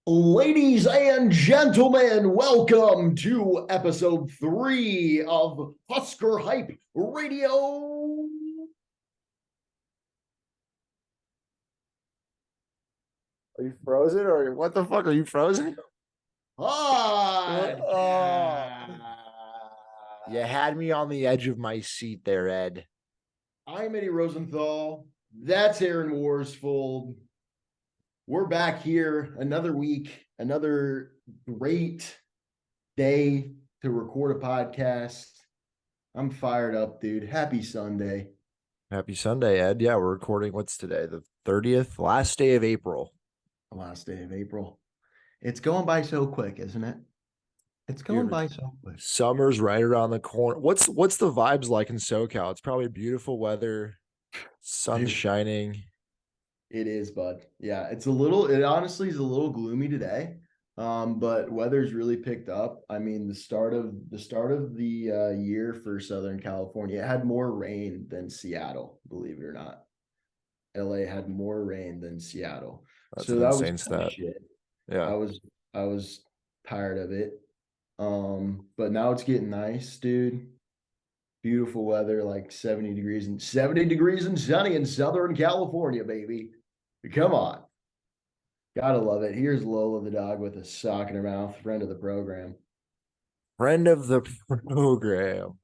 Ladies and gentlemen, welcome to episode 3 of Husker Hype Radio. Are you frozen or what the fuck? Are you frozen? Podcast. You had me on the edge of my seat there, Ed. I'm Eddie Rosenthal. That's Aaron Worsfold. We're back here another week, another great day to record a podcast. I'm fired up, dude. Happy Sunday. Happy Sunday, Ed. Yeah, we're recording. What's today? The 30th, last day of April. Last day of April. It's going by so quick, isn't it? It's going by so quick. Summer's right around the corner. What's the vibes like in SoCal? It's probably beautiful weather, sun shining. It is, bud. Yeah, it honestly is a little gloomy today. But weather's really picked up. I mean, the start of the year for Southern California, it had more rain than Seattle, believe it or not. LA had more rain than Seattle. That's So an that was insane kind of stat. shit. Yeah. I was tired of it. But now it's getting nice, dude. Beautiful weather, like 70 degrees and sunny in Southern California, baby. Come on. Gotta love it. Here's Lola the dog with a sock in her mouth, friend of the program. Friend of the program.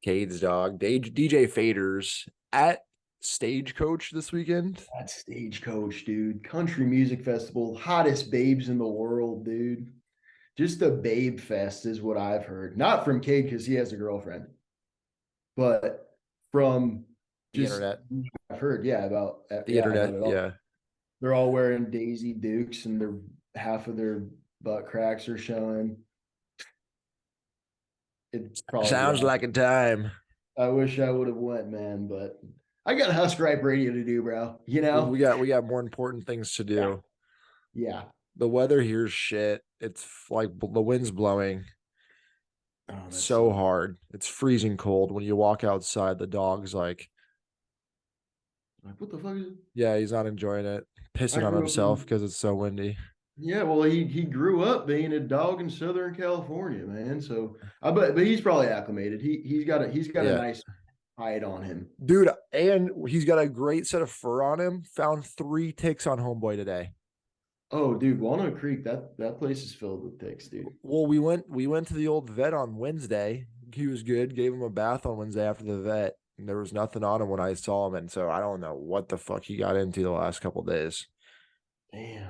Cade's dog. DJ Faders at Stagecoach this weekend. That Stagecoach, dude. Country Music Festival, hottest babes in the world, dude. Just a babe fest is what I've heard. Not from Cade because he has a girlfriend, but from The just internet. I've heard, yeah, about The internet. Yeah. They're all wearing Daisy Dukes and their half of their butt cracks are showing. It probably Sounds like a time. I wish I would have went, man, but I got Husker Hype Radio to do, bro. You know, we got more important things to do. Yeah. The weather here's shit. It's like the wind's blowing so hard. It's freezing cold. When you walk outside, the dog's like, what the fuck is it? Yeah, he's not enjoying it. Pissing on himself because it's so windy. Yeah, well, he grew up being a dog in Southern California, man. So but he's probably acclimated. He's got a nice hide on him, dude. And he's got a great set of fur on him. Found 3 ticks on Homeboy today. Oh, dude, Walnut Creek, that place is filled with ticks, dude. Well, we went to the old vet on Wednesday. He was good. Gave him a bath on Wednesday after the vet. And there was nothing on him when I saw him, and so I don't know what the fuck he got into the last couple of days. Damn.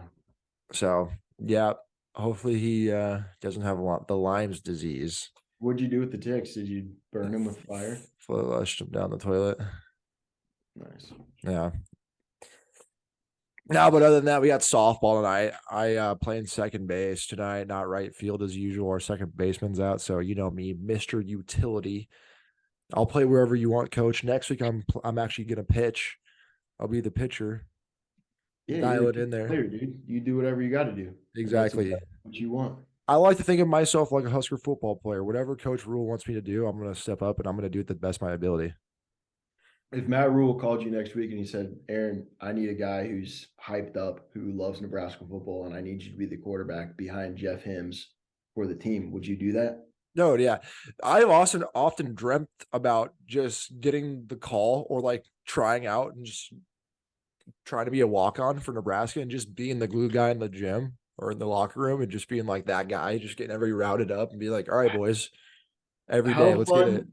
So yeah, hopefully he doesn't have the Lyme's disease. What'd you do with the ticks? Did you burn them with fire? Flushed them down the toilet. Nice. Yeah. No, but other than that, we got softball tonight. I playing second base tonight, not right field as usual. Our second baseman's out, so you know me, Mr. Utility. I'll play wherever you want, coach. Next week, I'm actually gonna pitch. I'll be the pitcher. Yeah, dial it in there, player, dude. You do whatever you got to do. Exactly what you want. I like to think of myself like a Husker football player. Whatever Coach Rule wants me to do, I'm gonna step up and I'm gonna do it the best of my ability. If Matt Rule called you next week and he said, Aaron, I need a guy who's hyped up, who loves Nebraska football, and I need you to be the quarterback behind Jeff Hims for the team, would you do that? No, yeah. I've often dreamt about just getting the call or like trying out and just trying to be a walk-on for Nebraska and just being the glue guy in the gym or in the locker room and just being like that guy, just getting everybody routed up and be like, all right, boys, every day, let's get it.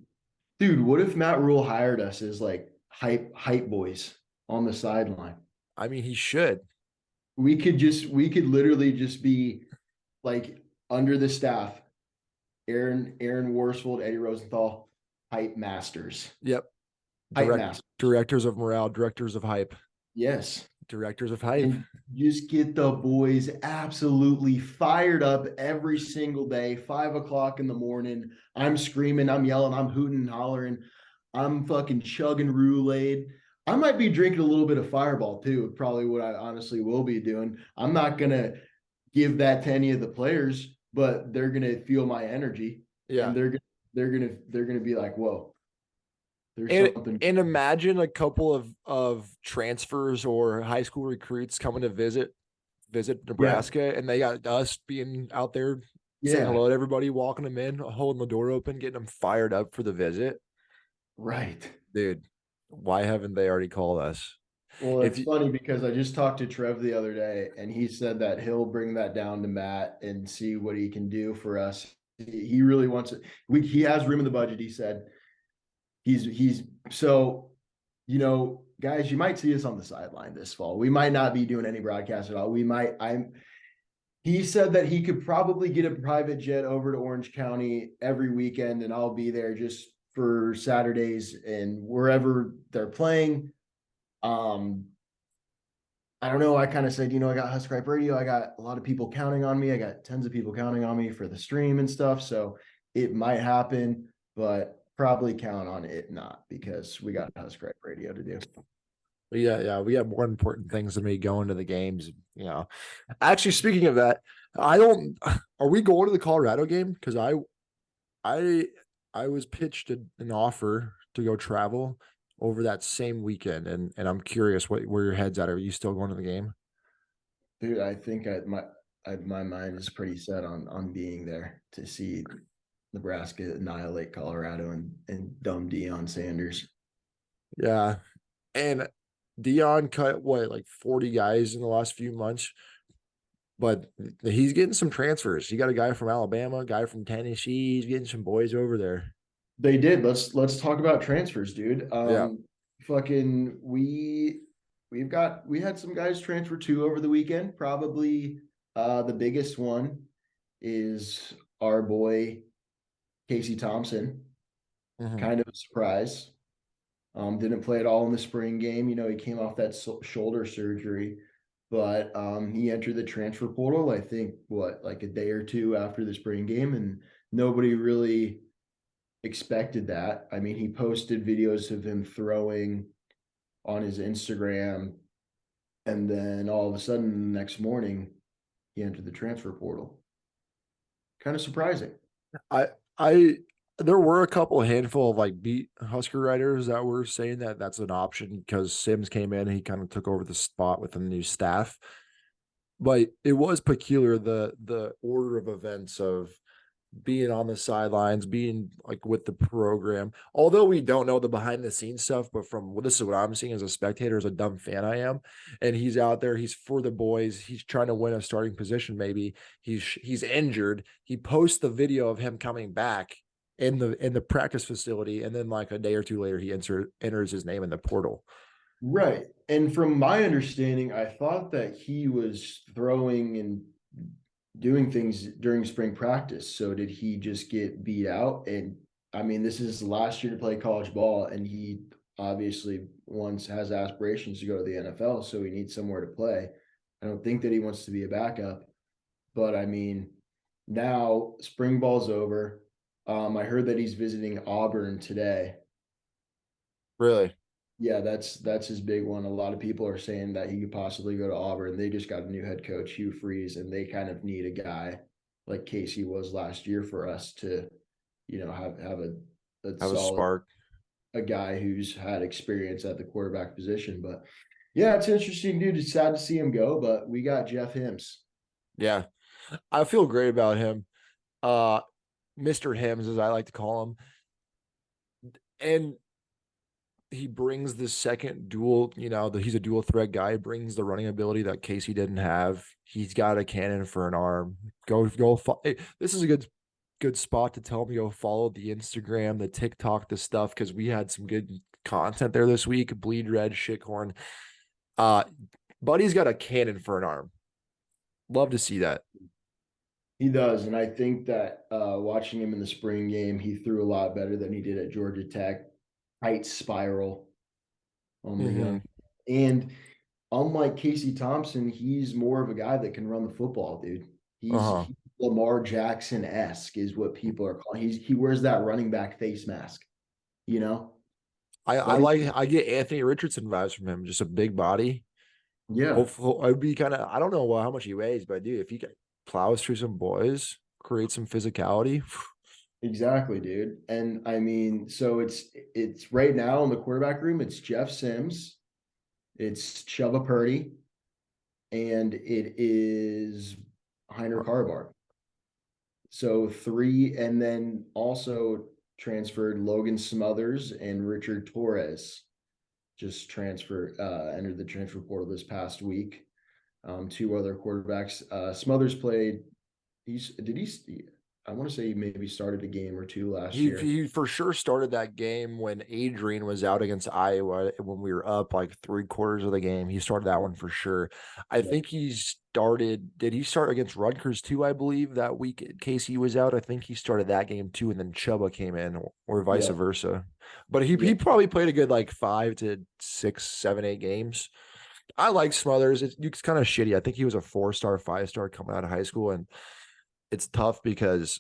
Dude, what if Matt Rule hired us as like hype boys on the sideline? I mean, he should. We could literally just be like under the staff, Aaron Worsfold, Eddie Rosenthal, hype masters. Yep. Directors of morale, directors of hype. Yes. Directors of hype. And just get the boys absolutely fired up every single day, 5 o'clock in the morning. I'm screaming, I'm yelling, I'm hooting and hollering. I'm fucking chugging Thule-Aid. I might be drinking a little bit of Fireball too, probably what I honestly will be doing. I'm not going to give that to any of the players, but they're going to feel my energy. Yeah. And they're going to be like, whoa. And imagine a couple of transfers or high school recruits coming to visit visit Yeah. Nebraska, and they got us being out there saying Yeah. hello to everybody, walking them in, holding the door open, getting them fired up for the visit. Right. Dude, why haven't they already called us? Well, If it's you, funny because I just talked to Trev the other day, and he said that he'll bring that down to Matt and see what he can do for us. He really wants it. He has room in the budget. He said he's so, guys, you might see us on the sideline this fall. We might not be doing any broadcast at all. We might. He said that he could probably get a private jet over to Orange County every weekend, and I'll be there just for Saturdays and wherever they're playing. Um, I don't know. I kind of said, I got Huskripe Radio. I got a lot of people counting on me. I got tons of people counting on me for the stream and stuff. So it might happen, but probably count on it not, because we got Huskripe Radio to do. yeah, we have more important things than me going to the games. Actually, speaking of that, I don't. Are we going to the Colorado game? Because I I was pitched an offer to go travel over that same weekend, and I'm curious where your head's at. Are you still going to the game? Dude, I think my mind is pretty set on being there to see Nebraska annihilate Colorado and dumb Deion Sanders. Yeah, and Dion cut what, like 40 guys in the last few months, but he's getting some transfers. You got a guy from Alabama, a guy from Tennessee. He's getting some boys over there. They did. Let's talk about transfers, dude. Yeah. Fucking we had some guys transfer too over the weekend. Probably the biggest one is our boy Casey Thompson. Mhm. Kind of a surprise. Didn't play at all in the spring game. He came off that shoulder surgery, but he entered the transfer portal, I think, like a day or two after the spring game, and nobody really expected that. I mean, he posted videos of him throwing on his Instagram, and then all of a sudden, the next morning, he entered the transfer portal. Kind of surprising. I I there were a couple handful of like beat Husker writers that were saying that that's an option because Sims came in and he kind of took over the spot with the new staff. But it was peculiar the order of events of being on the sidelines, being like with the program. Although we don't know the behind the scenes stuff, but this is what I'm seeing as a spectator, as a dumb fan I am. And he's out there, he's for the boys, he's trying to win a starting position. Maybe he's injured. He posts the video of him coming back in the practice facility, and then like a day or two later, he enters his name in the portal. Right. And from my understanding, I thought that he was throwing and doing things during spring practice. So did he just get beat out? And I mean, this is last year to play college ball, and he obviously has aspirations to go to the NFL, so he needs somewhere to play. I don't think that he wants to be a backup, but I mean, now spring ball's over. I heard that he's visiting Auburn today. Really? Yeah, that's his big one. A lot of people are saying that he could possibly go to Auburn. They just got a new head coach, Hugh Freeze, and they kind of need a guy like Casey was last year for us to, have a Have a solid, spark. a guy who's had experience at the quarterback position. But yeah, it's interesting, dude. It's sad to see him go, but we got Jeff Hims. Yeah. I feel great about him. Uh Mr. Hims, as I like to call him. And he brings the second dual, he's a dual threat guy. He brings the running ability that Casey didn't have. He's got a cannon for an arm. This is a good spot to tell me go follow the Instagram, the TikTok, the stuff, because we had some good content there this week. Bleed Red, Shickhorn. Uh, Buddy's got a cannon for an arm. Love to see that. He does, and I think that watching him in the spring game, he threw a lot better than he did at Georgia Tech. Tight spiral on the Mm-hmm. young, and unlike Casey Thompson, he's more of a guy that can run the football, dude. Uh-huh. He's Lamar Jackson-esque is what people are calling. He wears that running back face mask, you know. I But I get Anthony Richardson vibes from him. Just a big body. yeah, Hopefully, I'd be kind of. I don't know how much he weighs, but dude, if he plows through some boys, create some physicality. exactly, dude. And I mean, so it's right now in the quarterback room, it's Jeff Sims, it's Chubba Purdy, and it is Heinrich Harbaugh. So 3, and then also transferred Logan Smothers and Richard Torres just entered the transfer portal this past week. 2 other quarterbacks. Smothers played. I want to say he maybe started a game or 2 last year. He for sure started that game when Adrian was out against Iowa when we were up like 3/4 of the game. He started that one for sure. I think he started. Did he start against Rutgers too? I believe that week Casey was out. I think he started that game too, and then Chuba came in, or vice versa. But he probably played a good like 5 to 6, 7, 8 games. I like Smothers. It's kind of shitty. I think he was a 4-star, 5-star coming out of high school, and it's tough because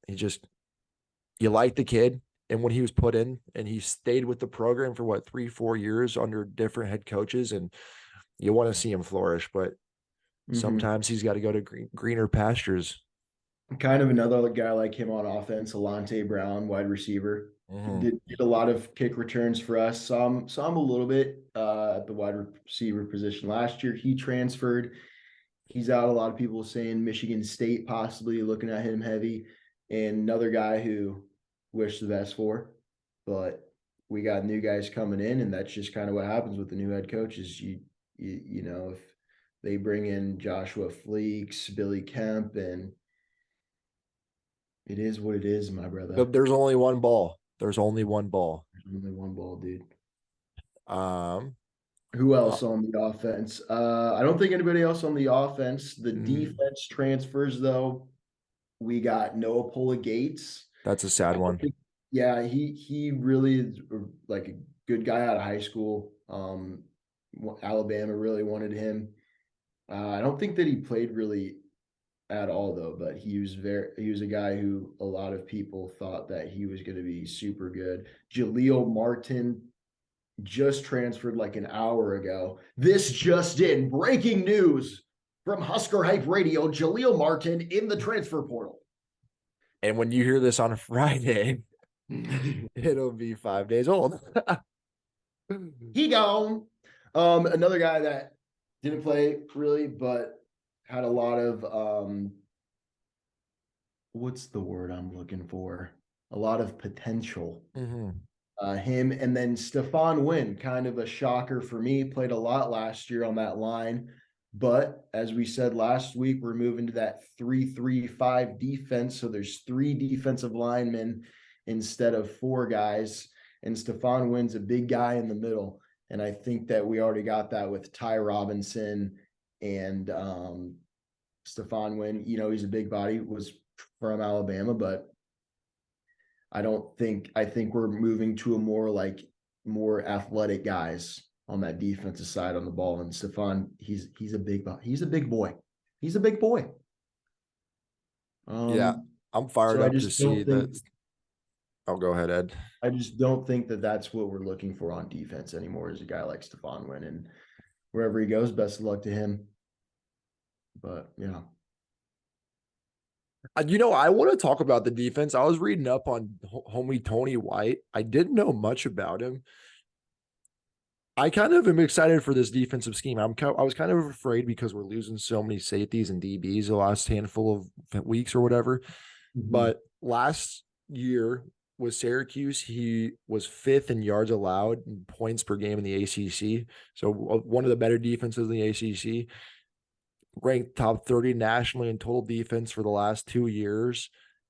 you like the kid, and when he was put in and he stayed with the program for 3-4 years under different head coaches, and you want to see him flourish, but sometimes he's got to go to greener pastures. Kind of another guy like him on offense, Alante Brown, wide receiver. Did a lot of kick returns for us. Saw him a little bit at the wide receiver position last year. He transferred. He's out. A lot of people saying Michigan State possibly looking at him heavy. And another guy who wish the best for, but we got new guys coming in, and that's just kind of what happens with the new head coaches. You know, if they bring in Joshua Fleeks, Billy Kemp, and it is what it is, my brother. But there's only one ball. There's only one ball. There's only one ball, dude. Who else on the offense? I don't think anybody else on the offense. The defense transfers, though. We got Noah Pola-Gates. That's a sad one. Yeah, he really is like a good guy out of high school. Alabama really wanted him. I don't think that he played really at all, though, but he was a guy who a lot of people thought that he was going to be super good. Jaleel Martin just transferred like an hour ago. This just in, breaking news from Husker Hype Radio, Jaleel Martin in the transfer portal. And when you hear this on a Friday, it'll be 5 days old. He gone. Another guy that didn't play really, but had a lot of what's the word I'm looking for? A lot of potential. Him, and then Stephon Wynn, kind of a shocker for me, played a lot last year on that line. But as we said last week, we're moving to that 3-3-5 defense. So there's 3 defensive linemen instead of 4 guys. And Stephon Wynn's a big guy in the middle. And I think that we already got that with Ty Robinson and Stephon Wynn. You know, he's a big body, was from Alabama, but I think we're moving to a more athletic guys on that defensive side on the ball. And Stephon, he's a big boy. He's a big boy. Yeah, I'm fired up to see that. I'll go ahead, Ed. I just don't think that that's what we're looking for on defense anymore, is a guy like Stephon Wynn. And wherever he goes, best of luck to him. But yeah. I want to talk about the defense. I was reading up on homie Tony White. I didn't know much about him. I kind of am excited for this defensive scheme. I was kind of afraid because we're losing so many safeties and DBs the last handful of weeks or whatever. But last year with Syracuse, he was 5th in yards allowed and points per game in the ACC. So one of the better defenses in the ACC. Ranked top 30 nationally in total defense for the last 2 years.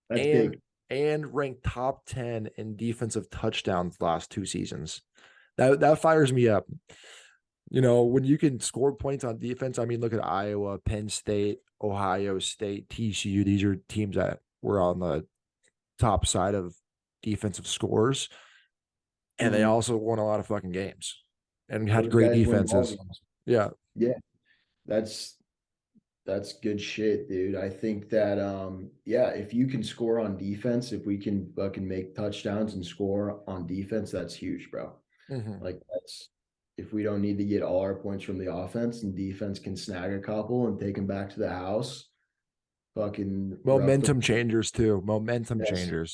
That's big. And ranked top 10 in defensive touchdowns the last 2 seasons. That fires me up. You know, when you can score points on defense, I mean, look at Iowa, Penn State, Ohio State, TCU. These are teams that were on the top side of defensive scores. And they also won a lot of fucking games and had great defenses. Yeah. Yeah. That's good shit, dude. I think that, if you can score on defense, if we can fucking make touchdowns and score on defense, that's huge, bro. Like, that's, if we don't need to get all our points from the offense and defense can snag a couple and take them back to the house, fucking momentum changers too. Momentum changers.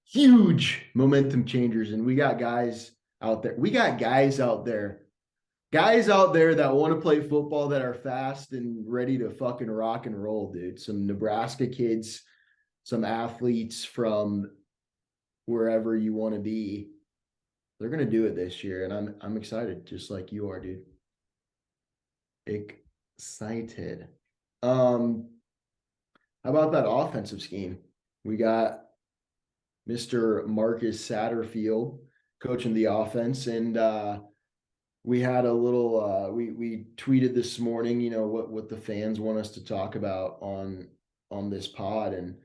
Huge momentum changers. And we got guys out there. guys out there that want to play football that are fast and ready to fucking rock and roll, dude. Some Nebraska kids, some athletes from wherever you want to be. They're gonna do it this year, and I'm excited, just like you are, dude. Excited. How about that offensive scheme? We got Mr. Marcus Satterfield coaching the offense, and we had a little we tweeted this morning, you know, what the fans want us to talk about on this pod, and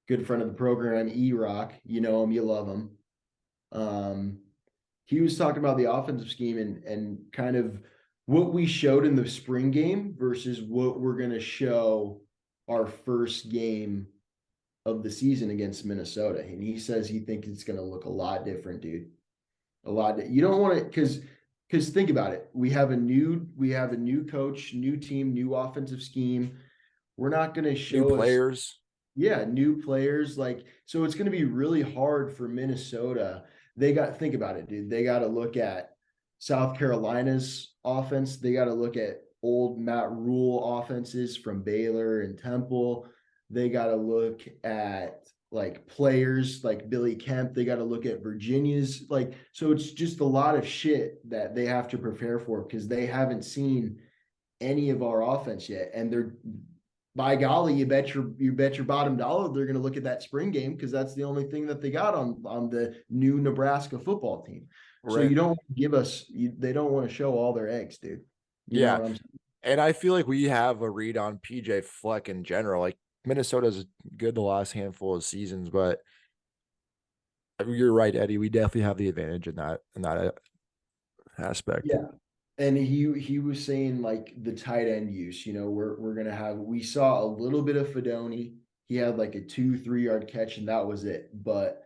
good friend of the program, E-Rock, you know him, you love him. He was talking about the offensive scheme and kind of what we showed in the spring game versus what we're going to show our first game of the season against Minnesota. And he says he thinks it's going to look a lot different, dude. A lot. You don't want to, because think about it. We have a new coach, new team, new offensive scheme. We're not going to show New players. Yeah, new players. Like, so it's going to be really hard for Minnesota. Think about it, dude. They got to look at South Carolina's offense. They got to look at old Matt Rule offenses from Baylor and Temple. They got to look at like players like Billy Kemp. They got to look at Virginia's, like, so it's just a lot of shit that they have to prepare for because they haven't seen any of our offense yet. And they're, by golly, you bet your bottom dollar they're going to look at that spring game because that's the only thing that they got on the new Nebraska football team. Right. So you don't give us, they don't want to show all their eggs, dude. You know what I'm saying? And I feel like we have a read on PJ Fleck in general. Like Minnesota's good the last handful of seasons, but you're right, Eddie. We definitely have the advantage in that aspect. Yeah. And he was saying like the tight end use, you know, we're gonna have, we saw a little bit of Fedoni. He had like a 2-3 yard catch and that was it. But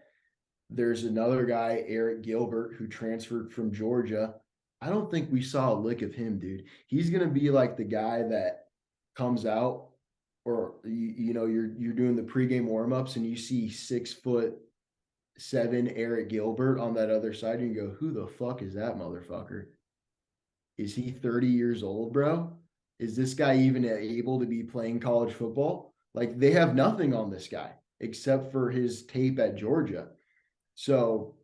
there's another guy, Eric Gilbert, who transferred from Georgia. I don't think we saw a lick of him, dude. He's gonna be like the guy that comes out, or you know, you're doing the pregame warmups and you see 6'7" Eric Gilbert on that other side, and you go, who the fuck is that motherfucker? Is he 30 years old, bro? Is this guy even able to be playing college football? Like, they have nothing on this guy except for his tape at Georgia. So,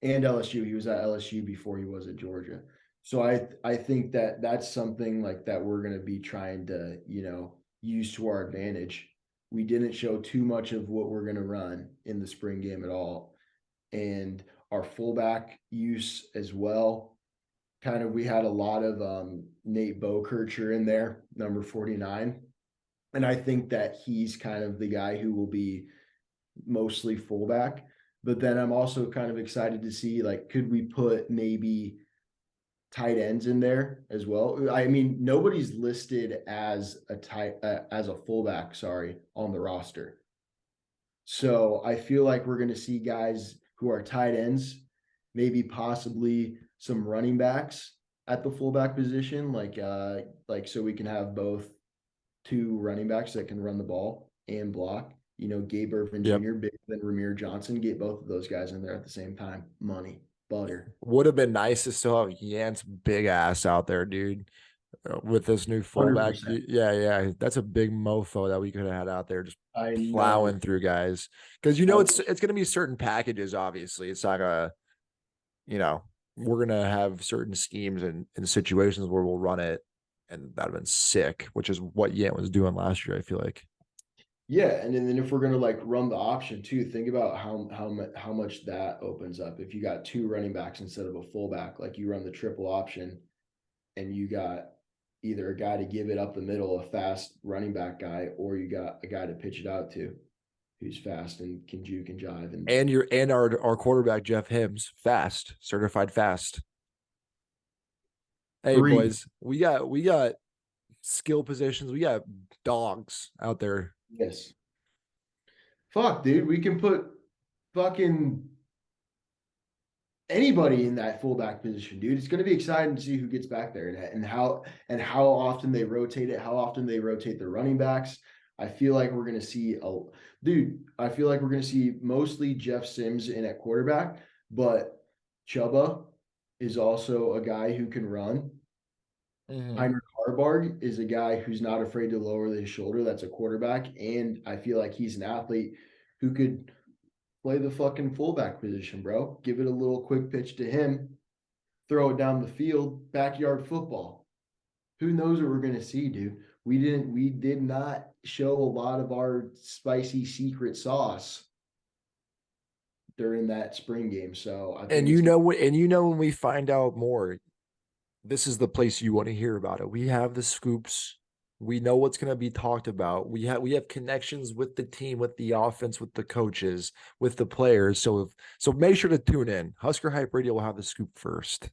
and LSU. He was at LSU before he was at Georgia. So I think that that's something like that we're going to be trying to, you know, use to our advantage. We didn't show too much of what we're going to run in the spring game at all. And our fullback use as well. Kind of, we had a lot of Nate Bokircher in there, number 49. And I think that he's kind of the guy who will be mostly fullback. But then I'm also kind of excited to see, like, could we put maybe tight ends in there as well? I mean, nobody's listed as a fullback, on the roster. So I feel like we're going to see guys who are tight ends, maybe possibly some running backs at the fullback position, like so we can have both two running backs that can run the ball and block. You know, Gabe Irvin Jr., bigger than Ramir Johnson, get both of those guys in there at the same time. Money, butter. Would have been nice to still have Yant's big ass out there, dude, with this new fullback. 100%. Yeah. That's a big mofo that we could have had out there just plowing through guys. Because, you know, it's going to be certain packages, obviously. It's not a, you know, we're going to have certain schemes and situations where we'll run it, and that would have been sick, which is what Yant was doing last year, I feel like. Yeah, and then if we're gonna like run the option too, think about how much that opens up. If you got two running backs instead of a fullback, like you run the triple option, and you got either a guy to give it up the middle, a fast running back guy, or you got a guy to pitch it out to, who's fast and can juke and jive. And our quarterback Jeff Hibbs, fast, certified fast. Hey boys, we got skill positions. We got dogs out there. Yes. Fuck, dude. We can put fucking anybody in that fullback position, dude. It's going to be exciting to see who gets back there and how often they rotate it, how often they rotate the running backs. I feel like we're going to see I feel like we're going to see mostly Jeff Sims in at quarterback, but Chuba is also a guy who can run. Mhm. Heinrich Harbarg is a guy who's not afraid to lower his shoulder. That's a quarterback. And I feel like he's an athlete who could play the fucking fullback position, bro. Give it a little quick pitch to him, throw it down the field, backyard football. Who knows what we're gonna see, dude? We did not show a lot of our spicy secret sauce during that spring game. So I think And it's when we find out more, this is the place you want to hear about it. We have the scoops. We know what's going to be talked about. We have connections with the team, with the offense, with the coaches, with the players. So make sure to tune in. Husker Hype Radio will have the scoop first.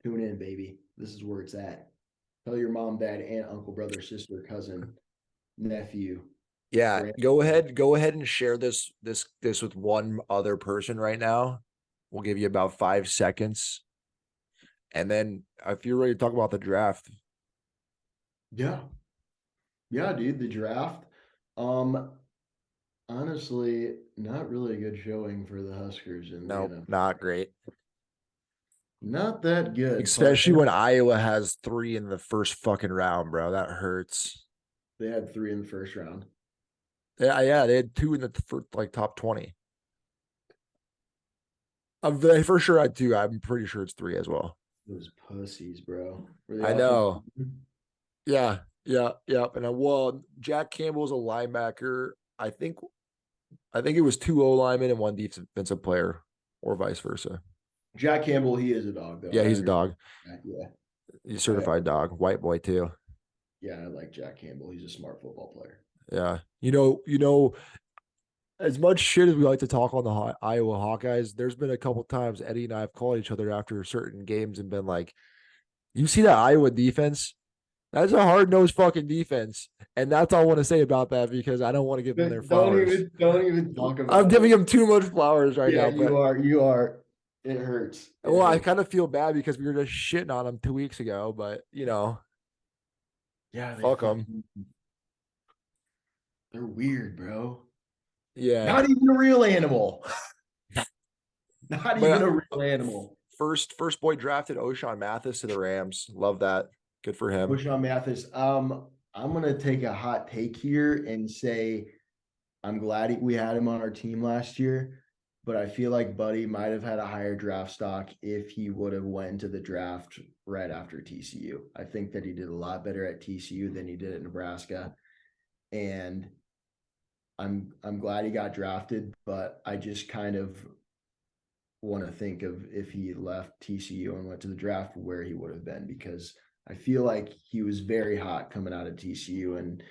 tune in, baby. This is where it's at. Tell your mom, dad, aunt, uncle, brother, sister, cousin, nephew, Yeah, grand. go ahead and share this with one other person right now. We'll give you about 5 seconds. And then if you're ready to talk about the draft, Yeah. Yeah, dude. The draft. Um, honestly, not really a good showing for the Huskers in the no, NFL. not great. Not that good. But Especially when Iowa has 3 in the first fucking round, bro. That hurts. they had 3 in the first round. Yeah, they had 2 in the like top 20. I'm for sure had 2. I'm pretty sure it's 3 as well. Those pussies, bro. Were they I offensive? know. Yeah, yeah. And well, Jack Campbell's a linebacker. I think it was 2 O linemen and 1 defensive player, or vice versa. Jack Campbell, he is a dog, though. Yeah, I he's a understand dog. that. Yeah. He's a I, certified dog. White boy too. yeah, I like Jack Campbell. He's a smart football player. Yeah. As much shit as we like to talk on the Iowa Hawkeyes, there's been a couple times Eddie and I have called each other after certain games and been like, "You see that Iowa defense? That's a hard nosed fucking defense." And that's all I want to say about that because I don't want to give them their flowers. Don't even talk I'm about giving it. them too much flowers right Yeah, now, but you are. It hurts. It well, I hurts. kind of feel bad because we were just shitting on them 2 weeks ago, but Yeah, they fuck them. fucking they're weird, bro. Yeah, Not even a real animal. Not even but a real animal. first boy drafted O'Shawn Mathis to the Rams. Love that. Good for him. Bushon Mathis. I'm gonna take a hot take here and say I'm glad we had him on our team last year, but I feel like Buddy might have had a higher draft stock if he would have went into the draft right after TCU. I think that he did a lot better at TCU than he did at Nebraska, and I'm glad he got drafted, but I just kind of want to think of if he left TCU and went to the draft where he would have been because I feel like he was very hot coming out of TCU and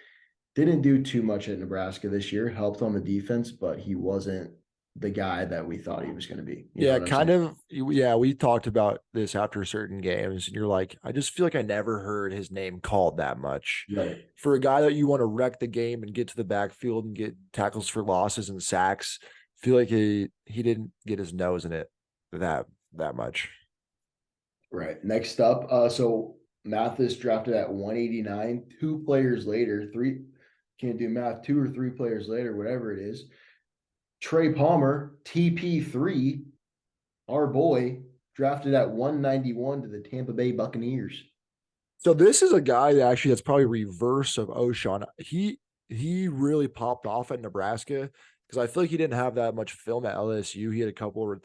didn't do too much at Nebraska this year, helped on the defense, but he wasn't the guy that we thought he was going to be. You know Yeah, what I'm kind saying? of. Yeah, we talked about this after certain games, and you're like, I just feel like I never heard his name called that much. Right. For a guy that you want to wreck the game and get to the backfield and get tackles for losses and sacks, I feel like he didn't get his nose in it that much. Right. Next up, so Mathis drafted at 189. 2 players later, three can't do math. 2 or 3 players later, whatever it is. Trey Palmer, TP3, our boy, drafted at 191 to the Tampa Bay Buccaneers. So this is a guy that's probably reverse of O'Shawn. He really popped off at Nebraska because I feel like he didn't have that much film at LSU. He had a couple of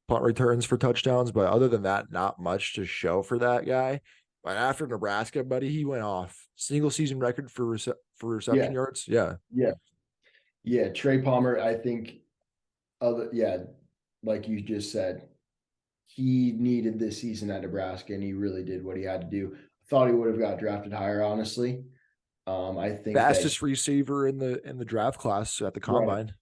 punt returns for touchdowns, but other than that, not much to show for that guy. But after Nebraska, buddy, he went off. Single season record for reception Yeah, yards. Yeah, yeah, yeah. Trey Palmer, I think, like you just said, he needed this season at Nebraska, and he really did what he had to do. Thought he would have got drafted higher, honestly. I think that fastest receiver in the draft class at the right, combine.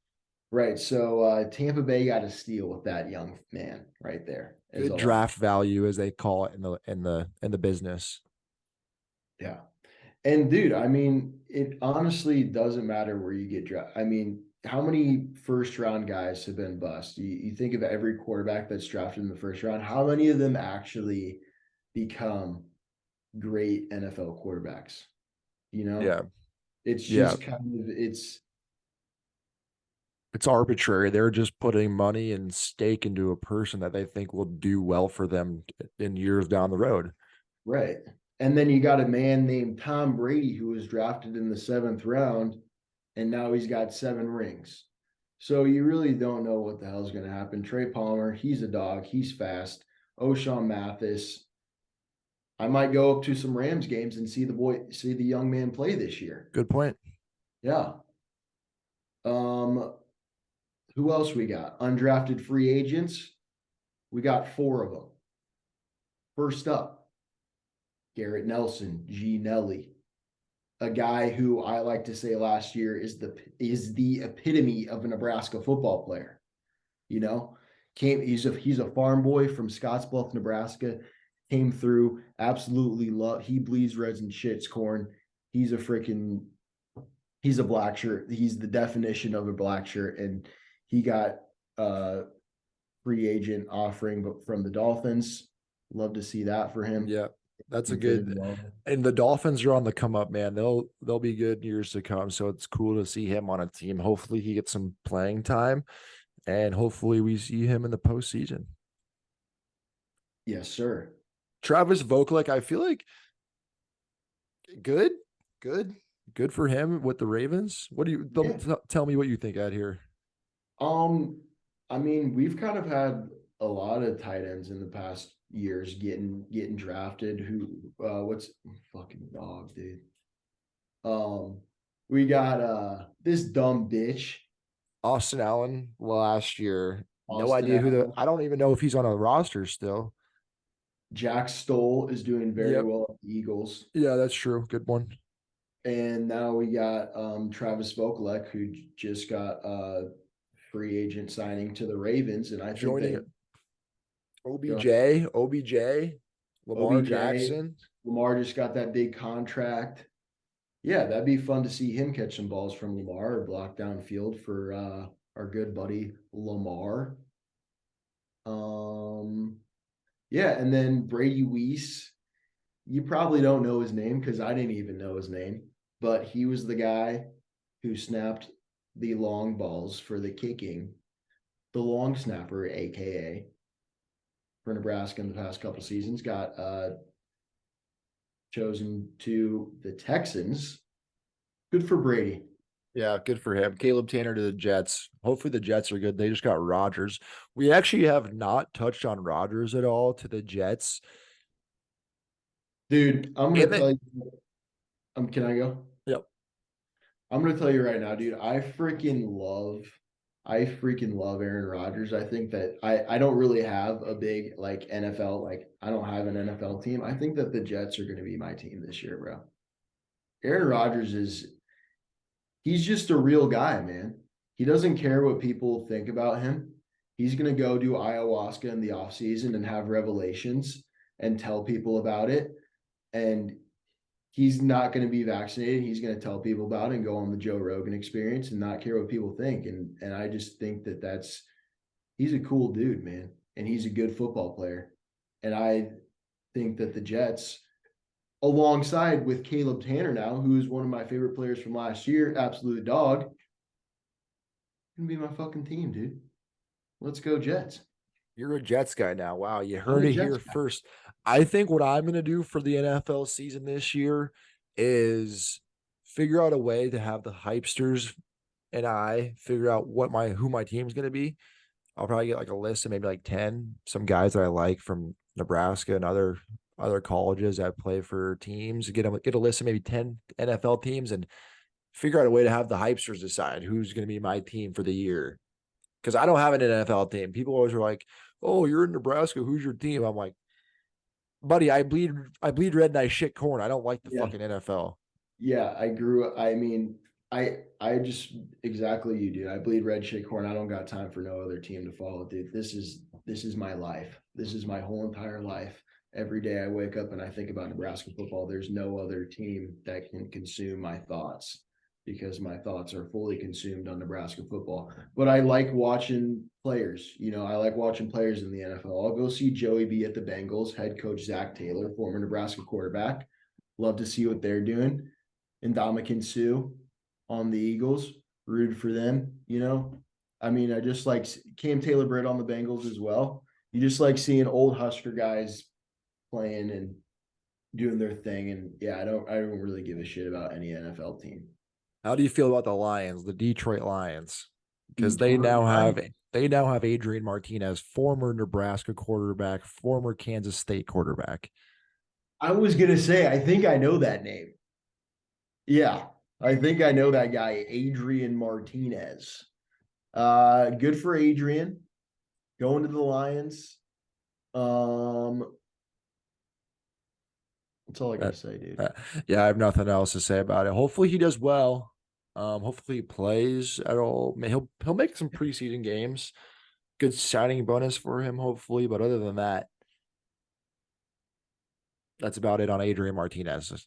right. So Tampa Bay got a steal with that young man right there. Is Good all I'm draft value, as they call it in the business. yeah. And dude, I mean, it honestly doesn't matter where you get drafted. I mean, how many first round guys have been bust? You think of every quarterback that's drafted in the first round, how many of them actually become great NFL quarterbacks? You know, Yeah, it's yeah. just kind of It's arbitrary. They're just putting money and stake into a person that they think will do well for them in years down the road. Right. And then you got a man named Tom Brady who was drafted in the 7th round, and now he's got 7 rings. So you really don't know what the hell's going to happen. Trey Palmer, he's a dog. He's fast. O'Shawn Mathis. I might go up to some Rams games and see the young man play this year. Good point. Yeah. Um, who else we got? Undrafted free agents. We got 4 of them. First up, Garrett Nelson, G. Nelly, a guy who I like to say last year is the epitome of a Nebraska football player. You know, he's a farm boy from Scottsbluff, Nebraska. Came through, absolutely love. He bleeds reds and shits corn. He's a black shirt. He's the definition of a black shirt, and he got a free agent offering from the Dolphins. Love to see that for him. Yeah, that's a He fitted good. well. And the Dolphins are on the come up, man. They'll be good years to come. So it's cool to see him on a team. Hopefully he gets some playing time, and hopefully we see him in the postseason. Yes, sir. Travis Vokalek, I feel like good, good, good for him with the Ravens. What do you Yeah. tell me what you think out here? Um, I mean, we've kind of had a lot of tight ends in the past years getting drafted. What's fucking dog, dude? Um, we got this dumb bitch, Austin Allen last year. No Austin idea who Allen. I don't even know if he's on a roster still. Jack Stoll is doing very Yep. well at the Eagles. Yeah, that's true. Good one. And now we got Travis Vokalek, who just got a free agent signing to the Ravens. And I think Joining that OBJ, Lamar OBJ, Jackson. Lamar just got that big contract. Yeah, that'd be fun to see him catch some balls from Lamar or block downfield for our good buddy Lamar. Yeah, and then Brady Weiss. You probably don't know his name because I didn't even know his name, but he was the guy who snapped the long balls for the kicking, the long snapper, aka for Nebraska in the past couple seasons, got chosen to the Texans. Good for Brady. Yeah, good for him. Caleb Tanner to the Jets. Hopefully the Jets are good. They just got Rodgers. We actually have not touched on Rodgers at all to the Jets. Dude, I'm gonna And they, tell you. Can I go? yep. I'm gonna tell you right now, dude. I freaking love Aaron Rodgers. I think that I don't really have a big like NFL, like I don't have an NFL team. I think that the Jets are gonna be my team this year, bro. Aaron Rodgers he's just a real guy, man. He doesn't care what people think about him. He's gonna go do ayahuasca in the off season and have revelations and tell people about it. And he's not going to be vaccinated. He's going to tell people about it and go on the Joe Rogan experience and not care what people think. And I just think that he's a cool dude, man. And he's a good football player. And I think that the Jets, alongside with Caleb Tanner now, who is one of my favorite players from last year, absolute dog, can be my fucking team, dude. Let's go Jets. You're a Jets guy now. Wow, you I'm heard a it Jets here guy. first. I think what I'm going to do for the NFL season this year is figure out a way to have the Hypesters and I figure out who my team's going to be. I'll probably get like a list of maybe like 10 some guys that I like from Nebraska and other colleges that play for teams. Get a list of maybe 10 NFL teams and figure out a way to have the Hypesters decide who's going to be my team for the year. Because I don't have an NFL team. People always are like, "Oh, you're in Nebraska. Who's your team?" I'm like, "Buddy, I bleed red and I shit corn. I don't like the Yeah. fucking NFL." Yeah, I mean, I just exactly you, dude. I bleed red shit corn. I don't got time for no other team to follow, dude. This is my life. This is my whole entire life. Every day I wake up and I think about Nebraska football. There's no other team that can consume my thoughts because my thoughts are fully consumed on Nebraska football. But I like watching players. I like watching players in the NFL. I'll go see Joey B at the Bengals, head coach Zach Taylor, former Nebraska quarterback. Love to see what they're doing. And Ndamukong Suh on the Eagles, rooted for them. I mean, I just like Cam Taylor-Britt on the Bengals as well. You just like seeing old Husker guys playing, and doing their thing. And yeah, I don't really give a shit about any NFL team. How do you feel about the Lions, the Detroit Lions? Because Detroit Lions. they now have Adrian Martinez, former Nebraska quarterback, former Kansas State quarterback. I was gonna say, I think I know that name. Yeah, I think I know that guy, Adrian Martinez. Good for Adrian going to the Lions. Um, that's all I Uh, gotta say, dude. uh, yeah, I have nothing else to say about it. Hopefully he does well. Hopefully he plays at all. He'll make some preseason games. Good signing bonus for him, hopefully. But other than that, that's about it on Adrian Martinez.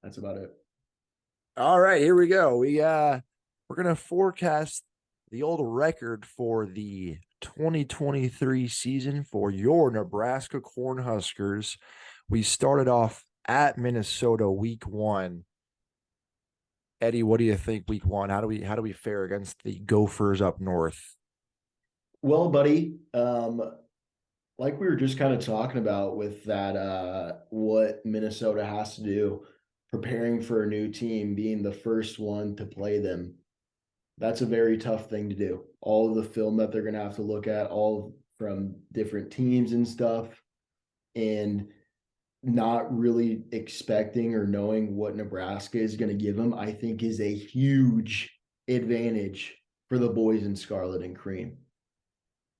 That's about it. All right, here we go. We're gonna forecast the old record for the 2023 season for your Nebraska Cornhuskers. We started off at Minnesota week 1. Eddie, what do you think week 1? How do we fare against the Gophers up north? Well, buddy, like we were just kind of talking about with that, what Minnesota has to do, preparing for a new team, being the first one to play them. That's a very tough thing to do. All of the film that they're going to have to look at, all from different teams and stuff, and not really expecting or knowing what Nebraska is going to give them, I think is a huge advantage for the boys in Scarlet and Cream.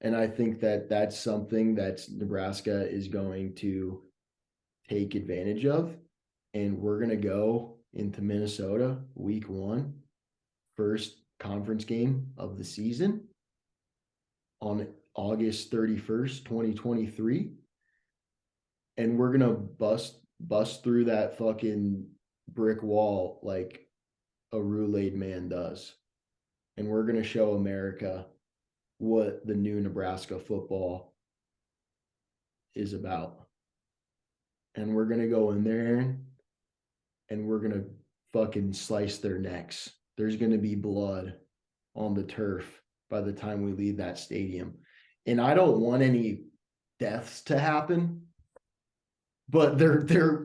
And I think that that's something that Nebraska is going to take advantage of. And we're going to go into Minnesota week 1, first conference game of the season on August 31st, 2023. And we're going to bust through that fucking brick wall like a Thule-Aid man does. And we're going to show America what the new Nebraska football is about. And we're going to go in there and we're going to fucking slice their necks. There's going to be blood on the turf by the time we leave that stadium. And I don't want any deaths to happen, but there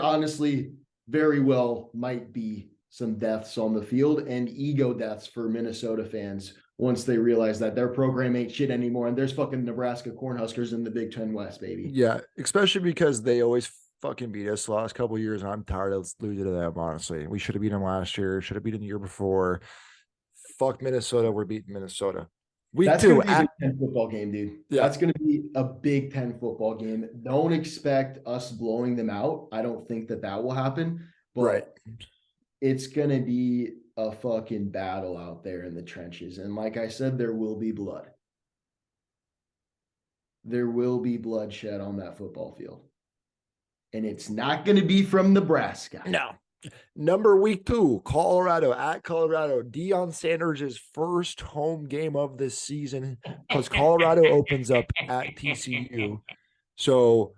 honestly very well might be some deaths on the field and ego deaths for Minnesota fans once they realize that their program ain't shit anymore and there's fucking Nebraska Cornhuskers in the Big Ten West, baby. Yeah, especially because they always fucking beat us the last couple of years, and I'm tired of losing to them, honestly. We should have beaten them last year, should have beaten the year before. Fuck Minnesota, we're beating Minnesota. Week That's going 2 to be a Big Ten football game, dude. Yeah. That's going to be a Big Ten football game. Don't expect us blowing them out. I don't think that will happen. But right. It's going to be a fucking battle out there in the trenches. And like I said, there will be blood. There will be bloodshed on that football field. And it's not going to be from Nebraska. No. Number week 2, Colorado at Colorado. Deion Sanders' first home game of this season because Colorado opens up at TCU. So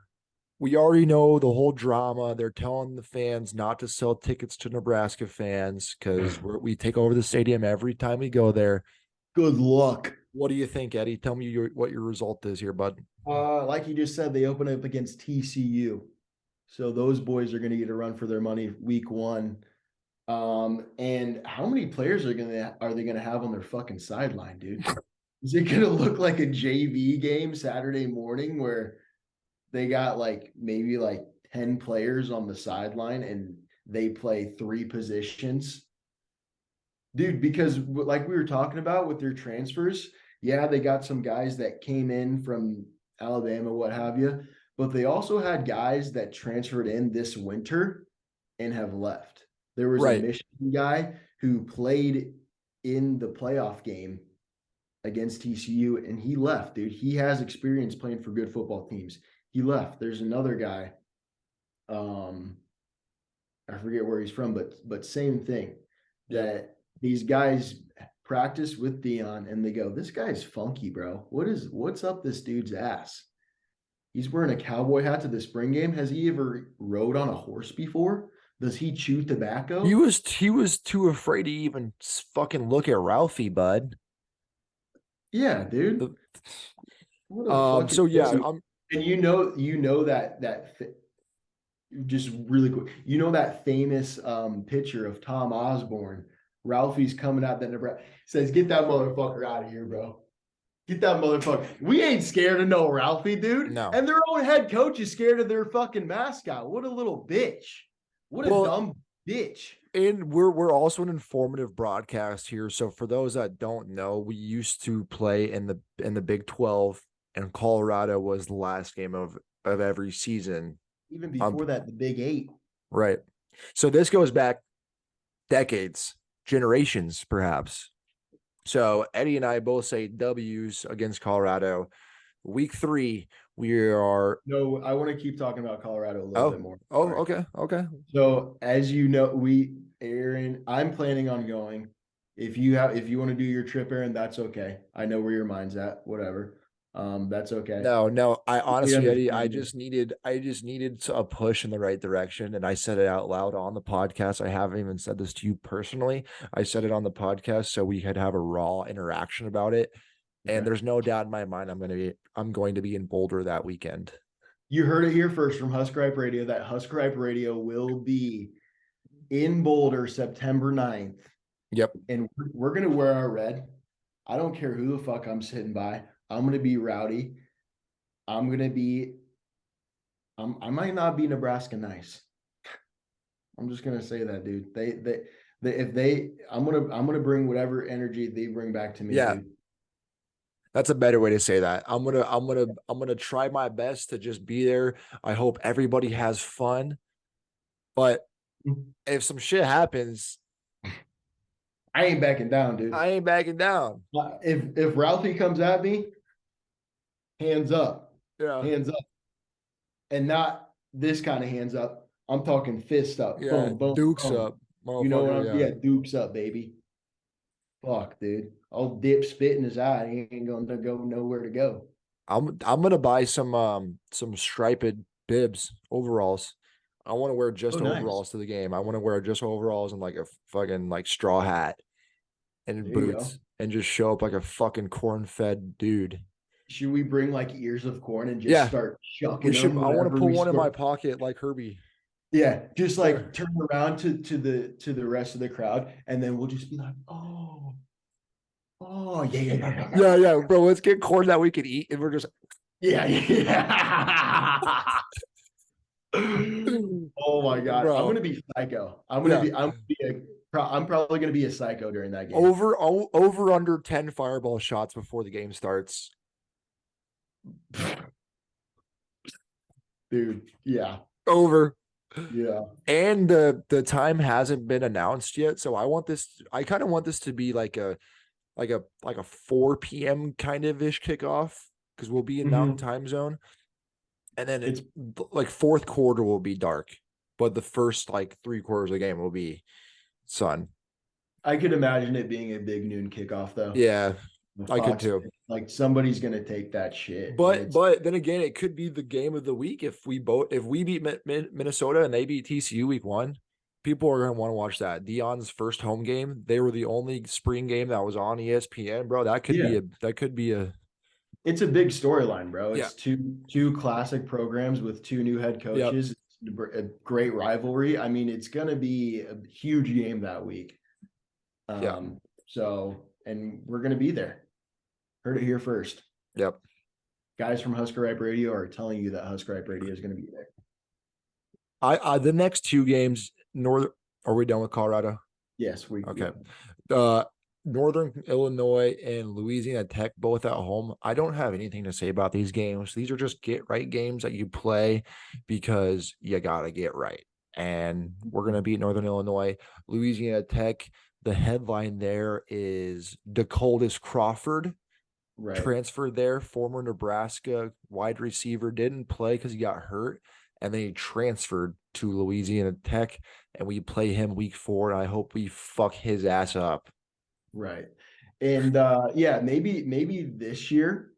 we already know the whole drama. They're telling the fans not to sell tickets to Nebraska fans because we take over the stadium every time we go there. Good luck. What do you think, Eddie? Tell me what your result is here, bud. Like you just said, they open up against TCU. So those boys are going to get a run for their money week 1. And how many players are they going to have on their fucking sideline, dude? Is it going to look like a JV game Saturday morning where they got maybe 10 players on the sideline and they play 3 positions? Dude, because like we were talking about with their transfers, yeah, they got some guys that came in from Alabama, what have you, but they also had guys that transferred in this winter and have left. There was a Michigan guy who played in the playoff game against TCU and he left, dude. He has experience playing for good football teams. He left. There's another guy. I forget where he's from, but same thing. That these guys practice with Deion and they go, this guy's funky, bro. What's up this dude's ass? He's wearing a cowboy hat to the spring game. Has he ever rode on a horse before? Does he chew tobacco? He was too afraid to even fucking look at Ralphie, bud. Yeah, dude. So yeah, And just really quick, that famous picture of Tom Osborne. Ralphie's coming out that Nebraska says, "Get that motherfucker out of here, bro. Get that motherfucker." We ain't scared of no Ralphie, dude. No. And their own head coach is scared of their fucking mascot. What a little bitch. What a Well, dumb bitch. and we're also an informative broadcast here. So for those that don't know, we used to play in the Big 12, and Colorado was the last game of every season. Even before that, the Big 8. Right. So this goes back decades, generations, perhaps. So Eddie and I both say W's against Colorado. Week 3, we are. No, I want to keep talking about Colorado a little bit more. Okay. So as you know, Aaron, I'm planning on going. If you want to do your trip, Aaron, that's okay. I know where your mind's at. Whatever. That's okay. No. I honestly, Eddie, I understand. just needed a push in the right direction, and I said it out loud on the podcast. I haven't even said this to you personally. I said it on the podcast so we could have a raw interaction about it. And Okay. there's no doubt in my mind I'm going to be in Boulder that weekend. You heard it here first from Husker Hype Radio that Husker Hype Radio will be in Boulder September 9th. Yep. And we're going to wear our red. I don't care who the fuck I'm sitting by. I'm going to be rowdy. I might not be Nebraska nice. I'm just going to say that, dude. I'm going to bring whatever energy they bring back to me, Yeah. dude. That's a better way to say that. I'm gonna try my best to just be there. I hope everybody has fun. But if some shit happens, I ain't backing down, dude. I ain't backing down. If Ralphie comes at me, hands up. Yeah. Hands up. And not this kind of hands up. I'm talking fist up. Yeah. Boom, boom, Dukes boom. up. You know what I'm dukes up, baby. Fuck, dude. I'll dip spit in his eye. He ain't gonna go nowhere to go. I'm gonna buy some striped bibs, overalls. I want to wear just overalls to the game. I want to wear just overalls and like a fucking like straw hat and boots and just show up like a fucking corn-fed dude. Should we bring like ears of corn and just start chucking them? I want to put one in my pocket like Herbie. Yeah, just like turn around to the rest of the crowd, and then we'll just be like, yeah, bro. Let's get corn that we can eat, and we're just yeah. Oh my god, bro. I'm gonna be psycho. I'm probably gonna be a psycho during that game. Over under 10 fireball shots before the game starts. Dude, yeah. Over. Yeah. And the time hasn't been announced yet. So I kind of want this to be like a 4 p.m. kind of ish kickoff, because we'll be in Mountain Time Zone. And then it's like fourth quarter will be dark, but the first like 3 quarters of the game will be sun. I could imagine it being a big noon kickoff though. Yeah, I could too. Like somebody's gonna take that shit. But then again, it could be the game of the week if we beat Minnesota and they beat TCU week 1. People are gonna want to watch that. Deion's first home game. They were the only spring game that was on ESPN, bro. That could be a. It's a big storyline, bro. It's two classic programs with 2 new head coaches. Yep. A great rivalry. I mean, it's gonna be a huge game that week. So, and we're gonna be there. Heard it here first. Yep. Guys from Husker Hype Radio are telling you that Husker Hype Radio is going to be there. The next 2 games, are we done with Colorado? Yes, okay. Northern Illinois and Louisiana Tech, both at home. I don't have anything to say about these games. These are just get right games that you play because you gotta get right. And we're gonna beat Northern Illinois. Louisiana Tech, the headline there is Dakotas Crawford. Right. Transferred there, former Nebraska wide receiver, didn't play because he got hurt, and then he transferred to Louisiana Tech, and we play him week 4, and I hope we fuck his ass up. Right. And maybe this year,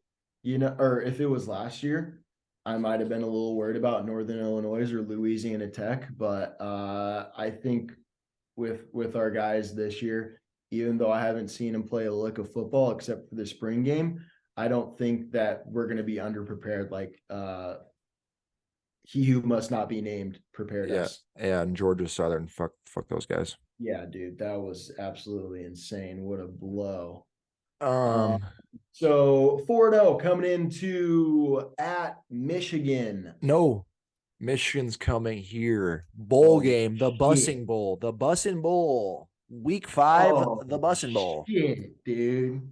or if it was last year, I might have been a little worried about Northern Illinois or Louisiana Tech, but I think with our guys this year, even though I haven't seen him play a lick of football except for the spring game, I don't think that we're going to be underprepared like he who must not be named prepared Yeah, us. and Georgia Southern, fuck those guys. Yeah, dude, that was absolutely insane. What a blow. Um, Um, so 4-0 coming into at Michigan. no, Michigan's coming here. Bowl Oh game, the shit. Bussing Bowl, week 5, Oh the Bussing Bowl. shit, dude.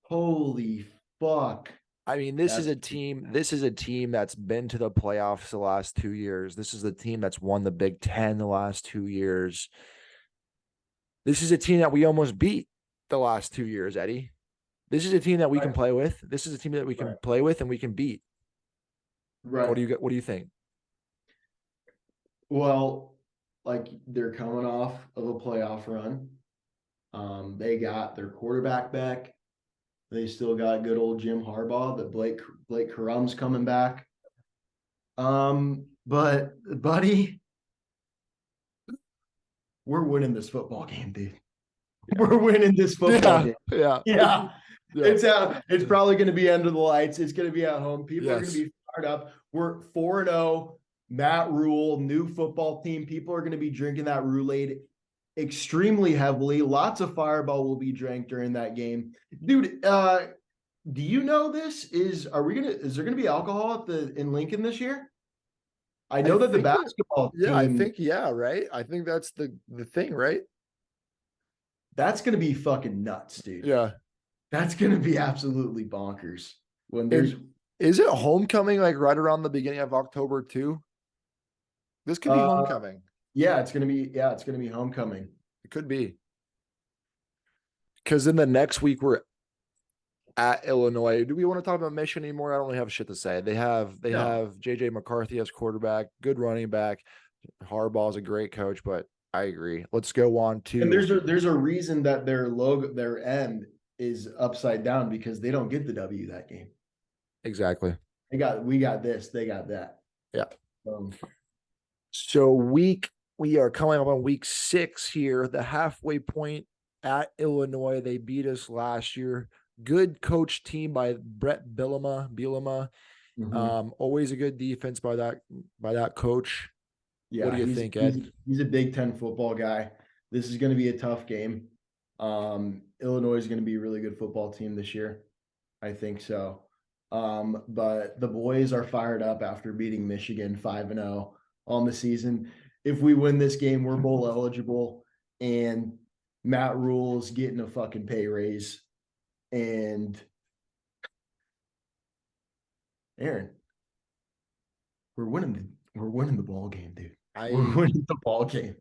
Holy fuck. I mean, this is That's a team. This is a team that's been to the playoffs the last 2 years. This is the team that's won the Big Ten the last 2 years. This is a team that we almost beat the last 2 years, Eddie. This is a team that we right. can play with. This is a team that we can play with and we can beat. Right. What do you think? Well, like they're coming off of a playoff run. They got their quarterback back. They still got good old Jim Harbaugh. That Blake Corum's coming back. But buddy, we're winning this football game, dude. Yeah. We're winning this football game. Yeah. It's probably going to be under the lights. It's going to be at home. People are going to be fired up. We're 4-0. Matt Rule, new football team. People are going to be drinking that Thule-Aid extremely heavily. Lots of Fireball will be drank during that game. Dude, do you know this? Is there gonna be alcohol in Lincoln this year? I know that the basketball team. I think right. I think that's the thing, right? That's gonna be fucking nuts, dude. Yeah. That's gonna be absolutely bonkers. When there's is it homecoming like right around the beginning of October too? This could be homecoming. Yeah, it's gonna be homecoming. It could be. Because then the next week we're at Illinois. Do we want to talk about Michigan anymore? I don't really have shit to say. They have JJ McCarthy as quarterback, good running back. Harbaugh's a great coach, but I agree. Let's go on to. And there's a reason that their logo, their end is upside down because they don't get the W that game. Exactly. We got this, they got that. Yeah. So we are coming up on week 6 here, the halfway point at Illinois. They beat us last year. Good coach team by Brett Bielema. Mm-hmm. Always a good defense by that coach. Yeah, what do you think, Ed? He's a Big Ten football guy. This is going to be a tough game. Illinois is going to be a really good football team this year. I think so. But the boys are fired up after beating Michigan 5-0 on the season. If we win this game, we're bowl eligible, and Matt Rule's getting a fucking pay raise. And Aaron, we're winning the ball game, dude. We're winning the ball game.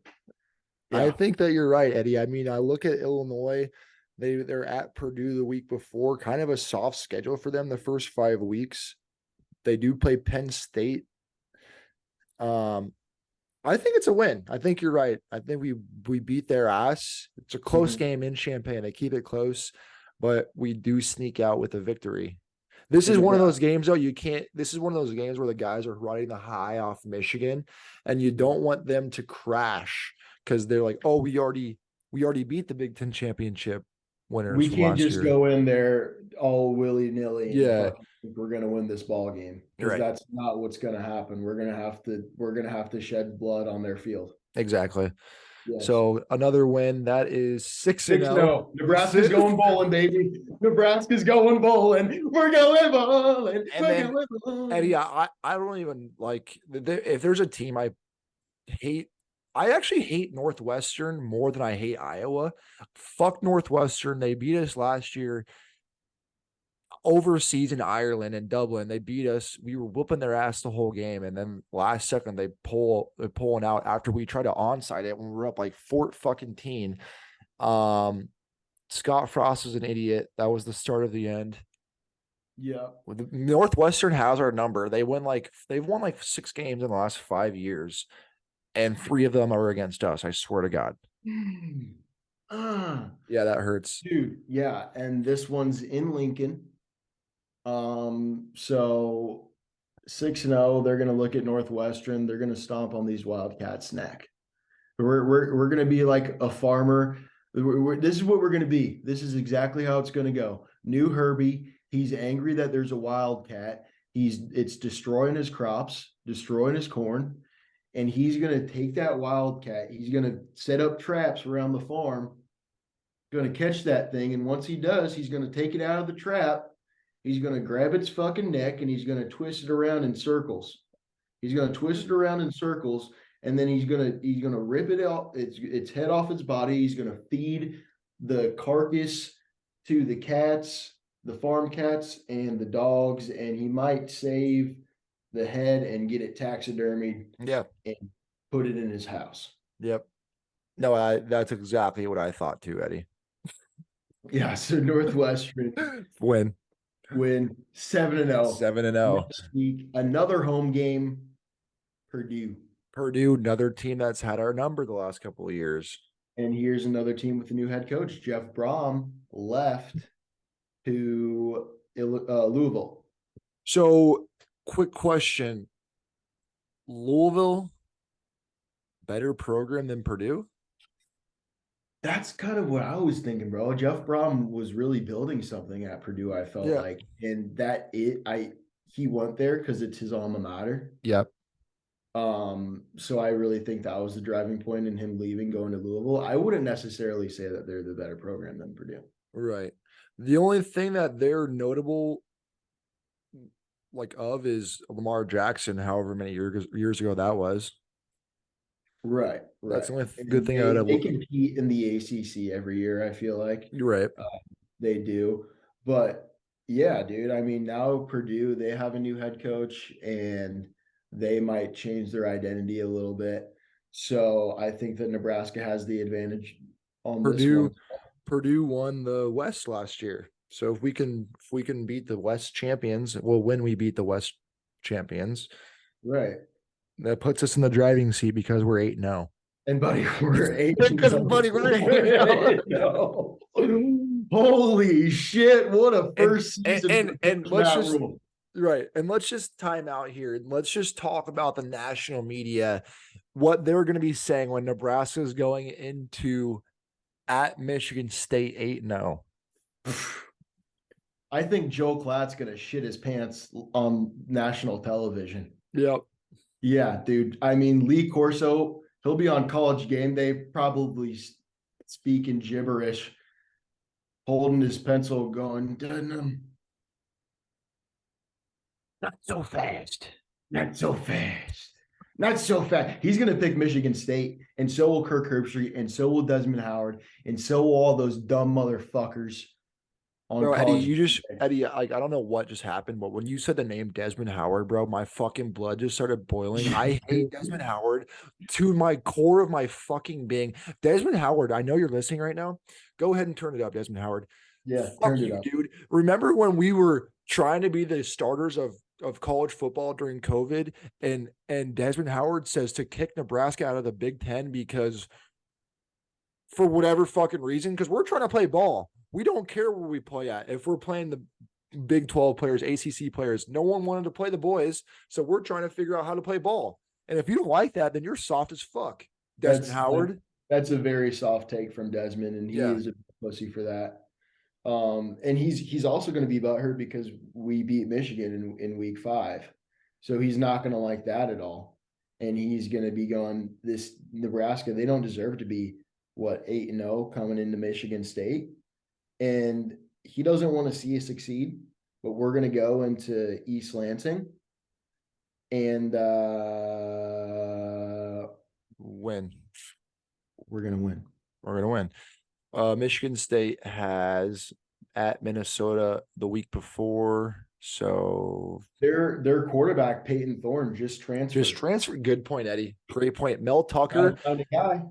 Yeah. I think that you're right, Eddie. I mean, I look at Illinois. They're at Purdue the week before, kind of a soft schedule for them the first 5 weeks. They do play Penn State. I think it's a win. I think you're right. I think we beat their ass. It's a close game in Champaign. They keep it close, but we do sneak out with a victory. This is one of those games, though. This is one of those games where the guys are riding the high off Michigan, and you don't want them to crash because they're like, "Oh, we already beat the Big Ten championship winners." We can't just go in there all willy nilly. Yeah, we're gonna win this ball game because that's not what's gonna happen. We're gonna have to shed blood on their field. Exactly. Yes. So another win, that is 6-0. Nebraska's going bowling, baby. Nebraska's going bowling. We're going bowling. Eddie, I don't even like if there's a team I hate. I actually hate Northwestern more than I hate Iowa. Fuck Northwestern. They beat us last year overseas in Ireland and Dublin. They beat us. We were whooping their ass the whole game, and then last second they're pulling out after we tried to onside it when we were up like 14. Scott Frost was an idiot. That was the start of the end. Yeah. Northwestern has our number. They've won like 6 games in the last 5 years, and 3 of them are against us. I swear to God. Yeah, that hurts, dude. Yeah, and this one's in Lincoln. So 6-0, they're gonna look at Northwestern. They're gonna stomp on these Wildcats' neck. We're gonna be like a farmer. This is what we're gonna be. This is exactly how it's gonna go. New Herbie. He's angry that there's a wildcat. It's destroying his crops, destroying his corn, and he's gonna take that wildcat. He's gonna set up traps around the farm, gonna catch that thing, and once he does, he's gonna take it out of the trap. He's gonna grab its fucking neck and he's gonna twist it around in circles. He's gonna twist it around in circles, and then he's gonna rip it out, its head off its body. He's gonna feed the carcass to the cats, the farm cats, and the dogs, and he might save the head and get it taxidermied Yeah. and put it in his house. Yep. No, that's exactly what I thought too, Eddie. Yeah, so Northwestern Win. win 7-0. 7-0. Next week, another home game, Purdue. Purdue, another team that's had our number the last couple of years. And here's another team with a new head coach. Jeff Brom left to Louisville. So, quick question. Louisville, better program than Purdue? That's kind of what I was thinking, bro. Jeff Brom was really building something at Purdue, I felt like. And he went there because it's his alma mater. Yep. So I really think that was the driving point in him leaving, going to Louisville. I wouldn't necessarily say that they're the better program than Purdue. Right. The only thing that they're notable is Lamar Jackson, however many years ago that was. Right. That's the only good thing out of they compete in the ACC every year, I feel like. You're right. They do. But yeah, dude, I mean, now Purdue, they have a new head coach and they might change their identity a little bit. So I think that Nebraska has the advantage on this one. Purdue won the West last year. So if we can beat the West champions, when we beat the West champions, right, that puts us in the driving seat because we're 8-0. And buddy, we're 8. Because buddy, we're 8-0. Holy shit! What a first season! And let's just right, and let's just time out here. Let's just talk about the national media, what they're going to be saying when Nebraska is going into at Michigan State 8-0. I think Joe Klatt's gonna shit his pants on national television. Yep. Yeah, dude. I mean, Lee Corso, he'll be on College Game Day, probably speaking gibberish, holding his pencil, going, not so fast, not so fast, not so fast. He's gonna pick Michigan State, and so will Kirk Herbstreit, and so will Desmond Howard, and so will all those dumb motherfuckers. Bro, Eddie, I don't know what just happened, but when you said the name Desmond Howard, bro, my fucking blood just started boiling. I hate Desmond Howard to my core of my fucking being. Desmond Howard, I know you're listening right now. Go ahead and turn it up, Desmond Howard. Yeah, fuck you, dude. Remember when we were trying to be the starters of college football during COVID, and Desmond Howard says to kick Nebraska out of the Big Ten because for whatever fucking reason, because we're trying to play ball. We don't care where we play at. If we're playing the Big 12 players, ACC players, no one wanted to play the boys. So we're trying to figure out how to play ball. And if you don't like that, then you're soft as fuck. Desmond Howard. That's a very soft take from Desmond, and he is a pussy for that. And he's also going to be butthurt because we beat Michigan in week 5. So he's not going to like that at all. And he's going to be going, this Nebraska, they don't deserve to be, 8-0 coming into Michigan State. And he doesn't want to see us succeed, but we're going to go into East Lansing and win. We're going to win. We're going to win. Michigan State has at Minnesota the week before. So their quarterback, Peyton Thorne, just transferred. Good point, Eddie. Great point. Mel Tucker. Found a guy.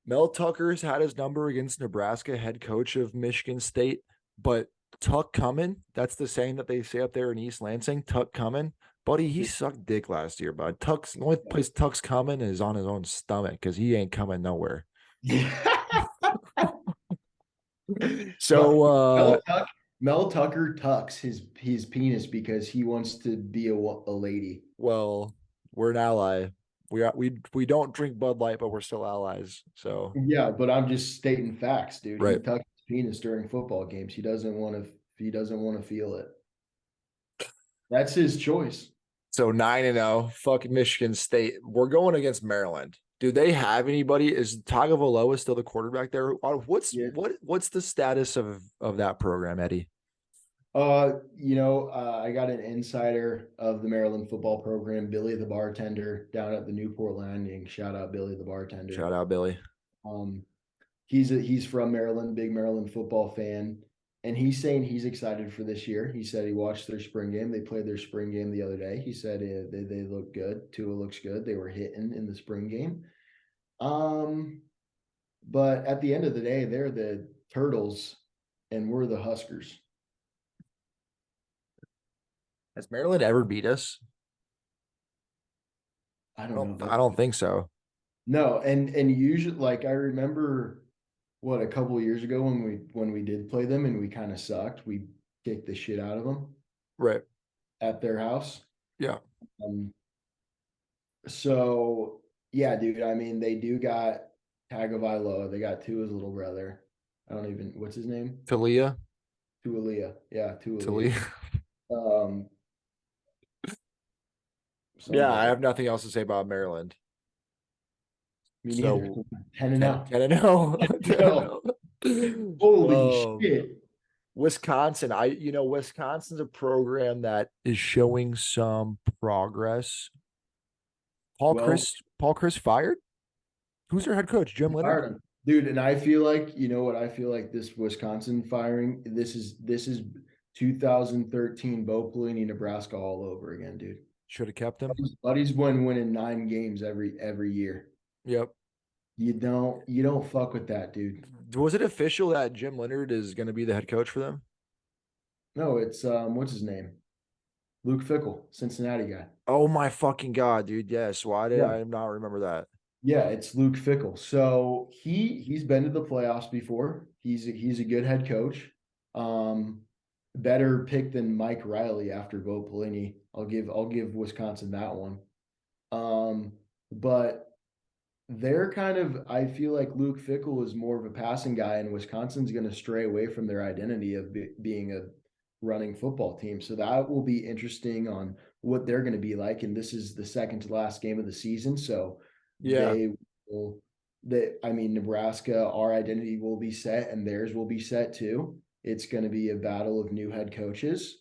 Mel Tucker's had his number against Nebraska, head coach of Michigan State, but Tuck coming, that's the saying that they say up there in East Lansing, Tuck coming. Buddy, he sucked dick last year, bud. The only place Tuck's coming is on his own stomach because he ain't coming nowhere. So Mel Tucker tucks his penis because he wants to be a lady. Well, we're an ally. We don't drink Bud Light, but we're still allies. So yeah, but I'm just stating facts, dude. Right. He tucks his penis during football games. He doesn't want to feel it. That's his choice. So 9-0, fucking Michigan State. We're going against Maryland. Do they have anybody? Is Tagovailoa still the quarterback there? Yeah. What's the status of that program, Eddie? I got an insider of the Maryland football program, Billy the bartender down at the Newport Landing. Shout out Billy the bartender. Shout out Billy. Um, he's from Maryland, big Maryland football fan, and he's saying he's excited for this year. He said he watched their spring game. They played their spring game the other day. He said they look good. Tua looks good. They were hitting in the spring game. Um, but at the end of the day, they're the Turtles, and we're the Huskers. Has Maryland ever beat us? I don't know. I don't think so. No, and usually, like I remember what a couple of years ago when we did play them and we kind of sucked. We kicked the shit out of them Right. at their house. Yeah. Um, so yeah, dude. I mean, they do got Tagovailoa. They got Tua's little brother. I don't even what's his name. Talia. Tualia. Yeah, Tualia. Talia. Um, Yeah, I somebody. have nothing else to say about Maryland. Me neither. So 10 and 10, 0. 10 and 0. 10 and No. 0. Holy shit. Wisconsin. Wisconsin's a program that is showing some progress. Well, Paul Chris fired? Who's their head coach? Jim Leonard? fired him. Dude, and I feel like, you know what I feel like this Wisconsin firing, this is 2013 Bo Pelini, Nebraska all over again, dude. Should have kept him. Buddy's winning 9 games every year. Yep. You don't fuck with that, dude. Was it official that Jim Leonard is going to be the head coach for them? No, it's what's his name? Luke Fickle, Cincinnati guy. Oh my fucking god, dude. Yes. Why did Yeah. I not remember that? Yeah, it's Luke Fickle. So he's been to the playoffs before. He's a good head coach. Um, better pick than Mike Riley after Bo Pelini. I'll give Wisconsin that one. But they're kind of I feel like Luke Fickle is more of a passing guy, and Wisconsin's going to stray away from their identity of being a running football team. So that will be interesting on what they're going to be like. And this is the second to last game of the season, so Yeah. they will. That I mean, Nebraska, our identity will be set, and theirs will be set too. It's going to be a battle of new head coaches,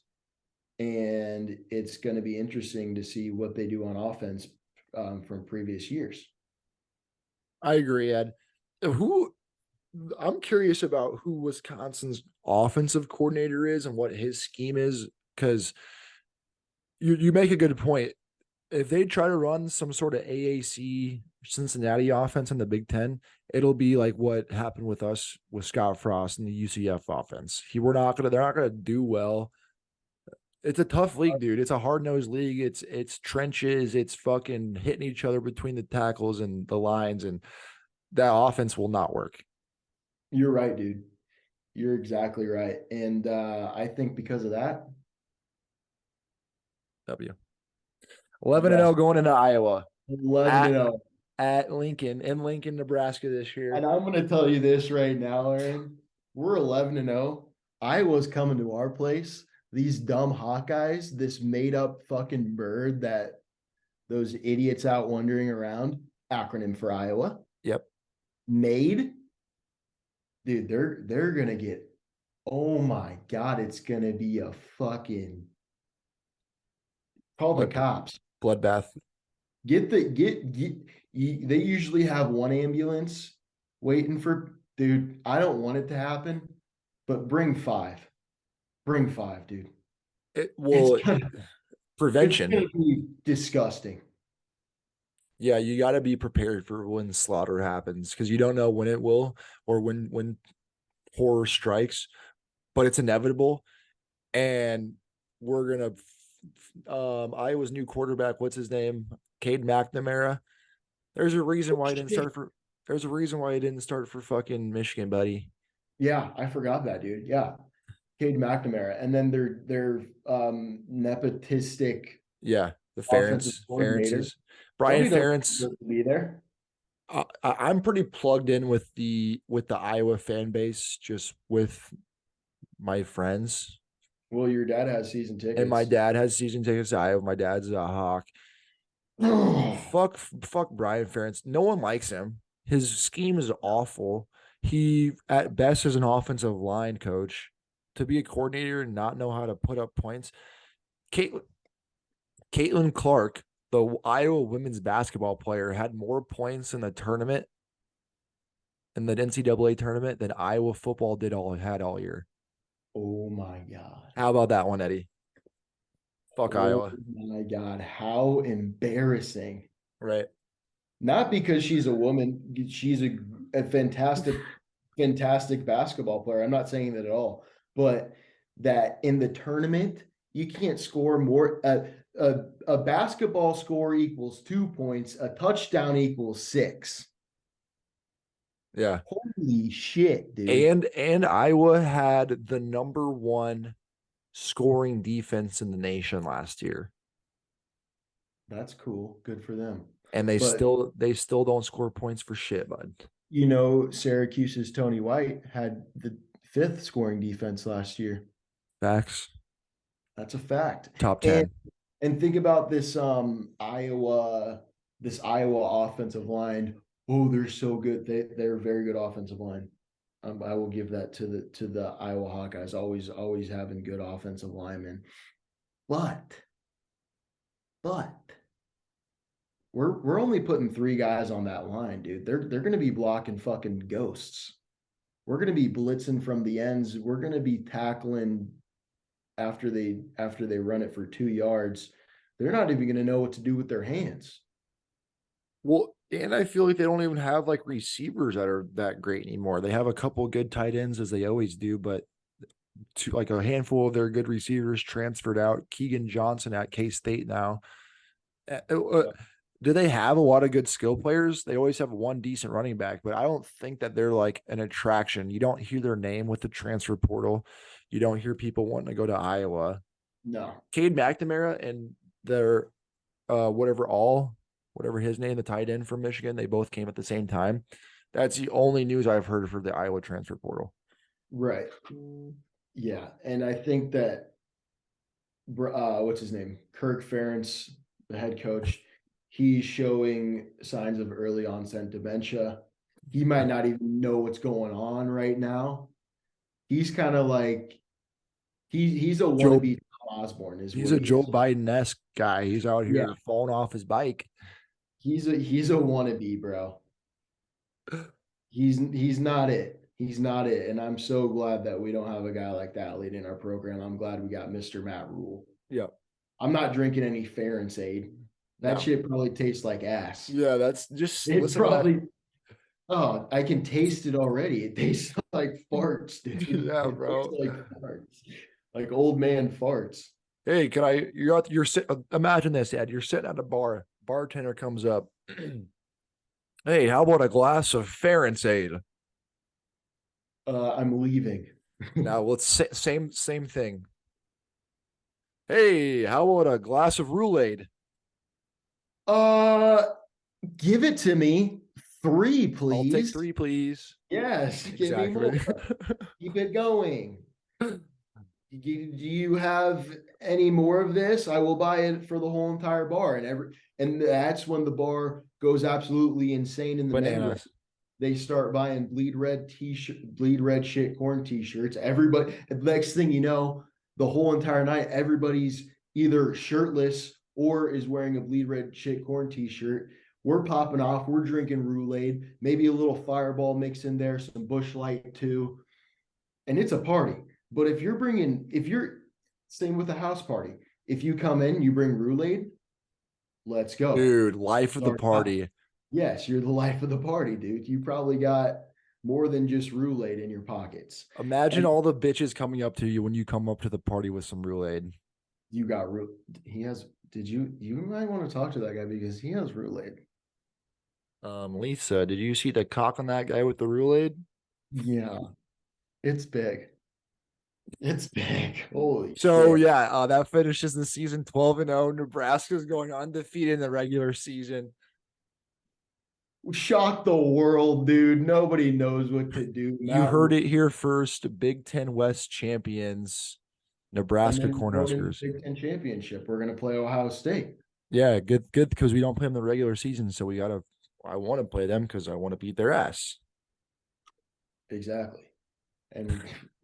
and it's going to be interesting to see what they do on offense from previous years. I agree, Ed. Who I'm curious about who Wisconsin's offensive coordinator is and what his scheme is, because you make a good point. If they try to run some sort of AAC Cincinnati offense in the Big Ten, it'll be like what happened with us with Scott Frost and the UCF offense. They're not gonna do well. It's a tough league, dude. It's a hard-nosed league. It's trenches. It's fucking hitting each other between the tackles and the lines, and that offense will not work. You're right, dude. You're exactly right. And I think because of that, W. 11-0 going into Iowa 11-0. at Lincoln in Lincoln, Nebraska this year. And I'm going to tell you this right now, Aaron. We're 11-0. Iowa's coming to our place. These dumb Hawkeyes, this made up fucking bird that those idiots out wandering around, acronym for Iowa. Yep. Made. Dude, they're going to get, oh my God, it's going to be a fucking, call the cops. Bloodbath. They usually have one ambulance waiting for, dude. I don't want it to happen, but bring 5. Bring 5, dude. Prevention. It's gonna be disgusting. Yeah, you got to be prepared for when slaughter happens, because you don't know when it will or when horror strikes, but it's inevitable. And we're gonna Iowa's new quarterback, what's his name? Cade McNamara. There's a reason why he didn't start for fucking Michigan, buddy. Yeah, I forgot that, dude. Yeah. Cade McNamara. And then their nepotistic the Ferentzes. Brian Ferentz be there. I'm pretty plugged in with the Iowa fan base, just with my friends. Well, your dad has season And my tickets. dad has season tickets to Iowa. My dad's a Hawk. Fuck Brian Ferentz. No one likes him. His scheme is awful. He at best is an offensive line coach. To be a coordinator and not know how to put up points. Caitlin Clark, the Iowa women's basketball player, had more points in the tournament, in the NCAA tournament, than Iowa football had all year. Oh my God. How about that one, Eddie? Fuck Oh Iowa. my God. How embarrassing. Right. Not because she's a woman, she's a fantastic, fantastic basketball player. I'm not saying that at all, but that in the tournament, you can't score more. A basketball score equals 2 points, a touchdown equals 6. Yeah. Holy shit, dude. And Iowa had the number one scoring defense in the nation last year. That's cool. Good for them. And But they still don't score points for shit, bud. Syracuse's Tony White had the 5th scoring defense last year. Facts. That's a fact. Top And 10. and think about this Iowa offensive line. Oh, they're so good. They're a very good offensive line. I will give that to the Iowa Hawkeyes. Always having good offensive linemen. But we're only putting 3 guys on that line, dude. They're gonna be blocking fucking ghosts. We're gonna be blitzing from the ends. We're gonna be tackling after they run it for 2 yards. They're not even gonna know what to do with their hands. Well, and I feel like they don't even have like receivers that are that great anymore. They have a couple good tight ends as they always do, but like a handful of their good receivers transferred out. Keegan Johnson at K-State now. Do they have a lot of good skill players? They always have one decent running back, but I don't think that they're like an attraction. You don't hear their name with the transfer portal. You don't hear people wanting to go to Iowa. No. Cade McNamara and their whatever his name, the tight end from Michigan, they both came at the same time. That's the only news I've heard for the Iowa transfer portal. Right. Yeah, and I think that what's his name? Kirk Ferentz, the head coach, he's showing signs of early onset dementia. He might not even know what's going on right now. He's kind of like he's a wannabe Tom Osborne is He's what a he Joe is. Biden-esque guy. He's out Yeah, here falling off his bike. he's a wannabe, bro. He's not it. He's not it. And I'm so glad that we don't have a guy like that leading our program. I'm glad we got Mr. Matt Rule. Yeah. I'm not drinking any Ference-Aid. That No. shit probably tastes like ass. Yeah, that's just It listen probably. to that. Oh, I can taste it already. It tastes like farts, dude. Yeah, It tastes bro. like farts, like old man farts. Hey, you're sitting, imagine this, Ed. You're sitting at a bar. Bartender comes up. Hey, how about a glass of Ference-Aid? I'm leaving. Now, same thing. Hey, how about a glass of Thule-Aid? Uh, give it to me. 3, I'll take please. 3, please. Yes, give me more. Keep it going. Do you have any more of this? I will buy it for the whole entire bar. And that's when the bar goes absolutely insane in the menu. They start buying bleed red shit corn t-shirts. Everybody, next thing you know, the whole entire night, everybody's either shirtless or is wearing a bleed red shit corn t-shirt. We're popping off. We're drinking Thule-Aid, maybe a little Fireball mix in there, some Busch Light too. And it's a party. But if you're same with a house party, if you come in, you bring Thule-Aid, let's go. Dude, life of the party. Yes, you're the life of the party, dude. You probably got more than just Thule-Aid in your pockets. Imagine all the bitches coming up to you when you come up to the party with some Thule-Aid. You got he has. You might want to talk to that guy because he has Thule-Aid. Lisa, did you see the cock on that guy with the Thule-Aid? Yeah, it's big. It's big. Holy So shit. yeah, that finishes the season 12-0. Nebraska's going undefeated in the regular season. Shock the world, dude. Nobody knows what to do. You heard it here first. Big Ten West champions. Nebraska then going into Cornhuskers. the Big Ten championship, we're gonna play Ohio State. Yeah, good, because we don't play them the regular season, so I want to play them because I want to beat their ass. Exactly. And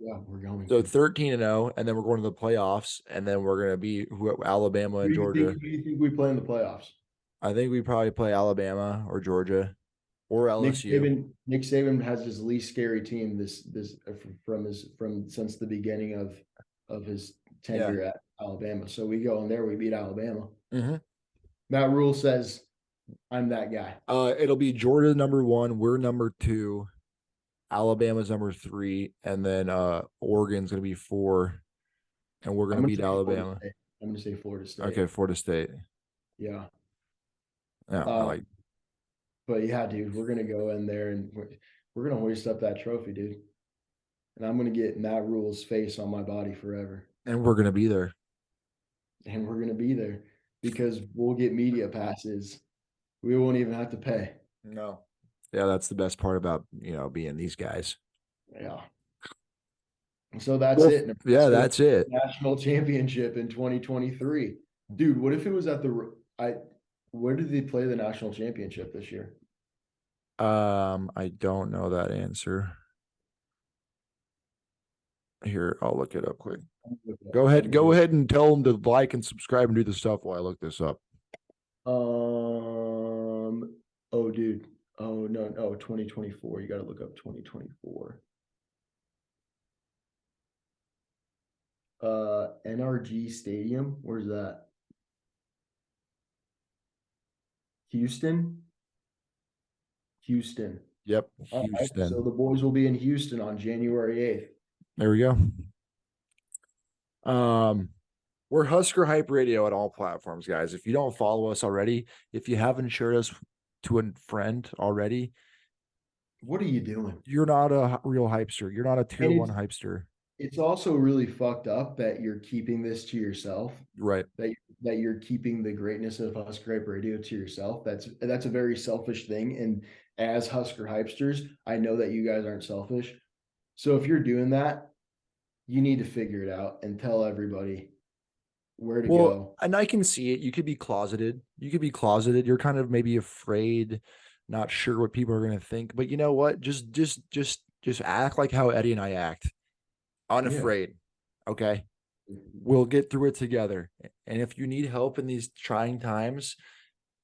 yeah, we're going So to. 13-0, and then we're going to the playoffs, and then we're gonna be Alabama and Georgia. Who do you think we play in the playoffs? I think we probably play Alabama or Georgia or LSU. Nick Saban has his least scary team from since the beginning of his tenure at Alabama. So we go in there, we beat Alabama. Mm-hmm. Matt Rule says, "I'm that guy." It'll be Georgia number 1, we're number 2, Alabama's number 3, and then Oregon's gonna be 4, and we're gonna beat Alabama. I'm gonna say Florida State. Okay, Florida State. Yeah. Yeah, I like. But yeah, dude, we're gonna go in there and we're gonna hoist up that trophy, dude. And I'm gonna get Matt Rule's face on my body forever. And we're gonna be there. And we're gonna be there because we'll get media passes. We won't even have to pay. No. Yeah, that's the best part about being these guys. Yeah. So that's it. Yeah, that's it. National championship in 2023. Dude, what if it was at where did they play the national championship this year? I don't know that answer. Here, I'll look it up quick. Go ahead and tell them to like and subscribe and do the stuff while I look this up. Oh, dude. Oh, no, 2024. You got to look up 2024. NRG Stadium. Where's that? Houston. Yep, Houston. Houston. So the boys will be in Houston on January 8th. There we go. We're Husker Hype Radio at all platforms, guys. If you don't follow us already, if you haven't shared us to a friend already, what are you doing? You're not a real hypester. You're not a tier 1 hypester. It's also really fucked up that you're keeping this to yourself. Right. That you're keeping the greatness of Husker Hype Radio to yourself. That's a very selfish thing. And as Husker Hypesters, I know that you guys aren't selfish. So if you're doing that, you need to figure it out and tell everybody where to go. And I can see it. You could be closeted. You're kind of maybe afraid, not sure what people are going to think. But you know what? Just act like how Eddie and I act. Unafraid. Yeah. Okay. We'll get through it together. And if you need help in these trying times,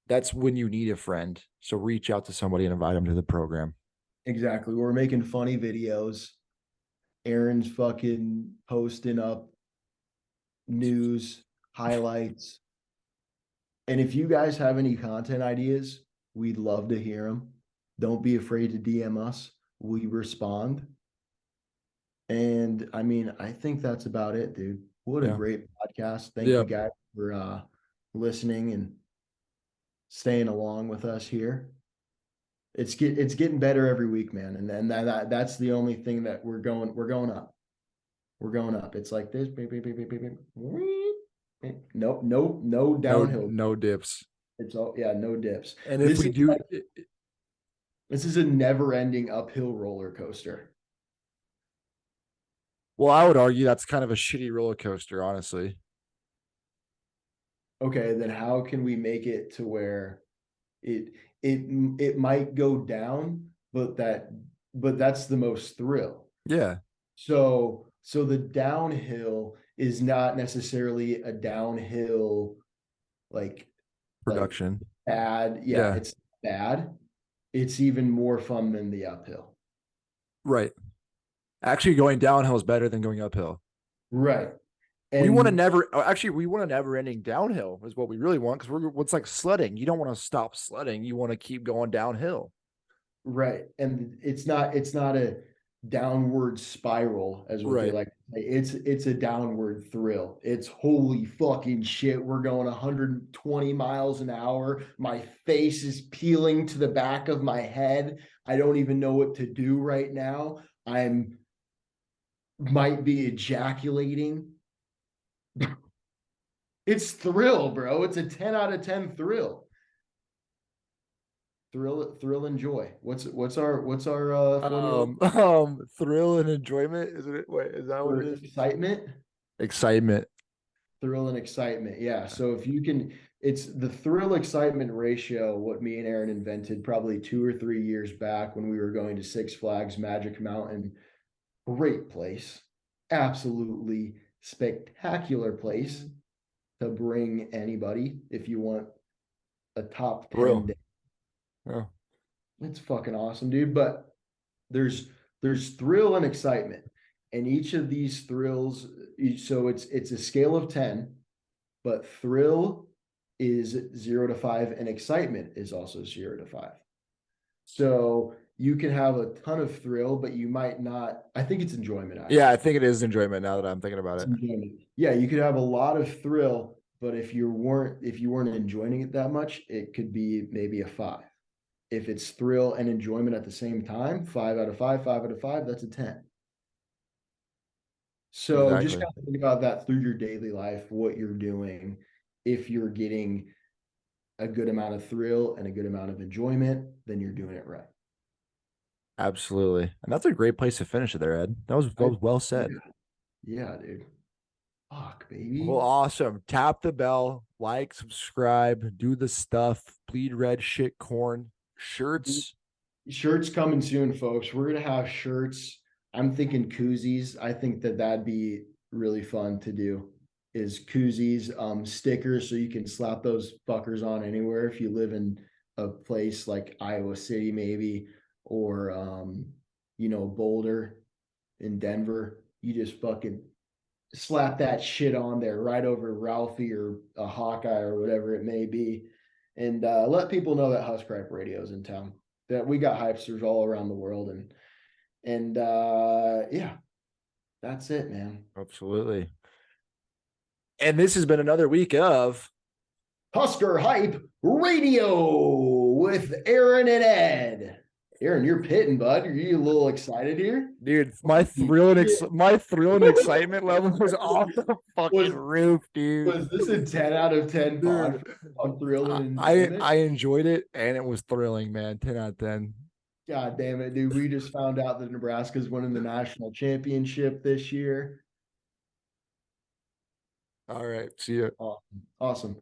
that's when you need a friend. So reach out to somebody and invite them to the program. Exactly. We're making funny videos. Aaron's fucking posting up news, highlights. And if you guys have any content ideas, we'd love to hear them. Don't be afraid to DM us. We respond. And I mean, I think that's about it, dude. What a great podcast. Thank you guys for listening and staying along with us here. It's getting better every week, man. And then that's the only thing that we're going up. We're going up. It's like this. No downhill. No dips. It's all no dips. And if we do, this is a never-ending uphill roller coaster. Well, I would argue that's kind of a shitty roller coaster, honestly. Okay, then how can we make it to where it might go down, but that's the most thrill. Yeah. So the downhill is not necessarily a downhill like production. Bad. Yeah, it's bad. It's even more fun than the uphill. Right. Actually, going downhill is better than going uphill. Right. And we want a never-ending downhill is what we really want, because it's like sledding. You don't want to stop sledding. You want to keep going downhill. Right. And it's not a downward spiral, as what they like to say. It's a downward thrill. It's holy fucking shit. We're going 120 miles an hour. My face is peeling to the back of my head. I don't even know what to do right now. Might be ejaculating. It's thrill, bro. It's a 10 out of 10 thrill. Thrill and joy. What's our thrill and enjoyment? Is that what it is? Excitement? Excitement. Thrill and excitement. Yeah. So if you can, it's the thrill excitement ratio, what me and Aaron invented probably 2 or 3 years back when we were going to Six Flags Magic Mountain. Great place. Absolutely spectacular place to bring anybody if you want a top 10 Real. day. Yeah. It's fucking awesome, dude. But there's there's thrill and excitement. And each of these thrills, so it's a scale of 10, but thrill is 0 to 5, and excitement is also 0 to 5. So you can have a ton of thrill, but you might not. I think it's enjoyment, Yeah, I actually. think it is enjoyment now that I'm thinking about It's it. enjoyment. Yeah, you could have a lot of thrill, but if you weren't enjoying it that much, it could be maybe a 5. If it's thrill and enjoyment at the same time, 5 out of 5, 5 out of 5, that's a 10. So just Exactly. kind of think about that through your daily life, what you're doing. If you're getting a good amount of thrill and a good amount of enjoyment, then you're doing it right. Absolutely. And that's a great place to finish it there, Ed. That was well said. Yeah, yeah, dude. Fuck, Well, baby. awesome. Tap the bell, like, subscribe, do the stuff, bleed red shit corn, shirts. Shirts coming soon, folks. We're gonna have shirts. I'm thinking koozies. I think that that'd be really fun to do. Is koozies, stickers, so you can slap those fuckers on anywhere if you live in a place like Iowa City, maybe, or Boulder in Denver. You just fucking slap that shit on there right over Ralphie or a Hawkeye or whatever it may be, and let people know that Huskripe Radio is in town. That we got hypesters all around the world, and yeah, that's it, man. Absolutely. And this has been another week of Husker Hype Radio with Aaron and Ed. Aaron, you're pitting, bud. Are you a little excited here? dude, Holy shit. my thrill and excitement level was off the fucking Was roof, dude. was this a 10 out of 10 Dude, pod on thrill and I enjoyment? I enjoyed it and it was thrilling, man. 10 out of 10. God damn it, dude. We just found out that Nebraska's winning the national championship this year. All right. See ya. Awesome. Awesome.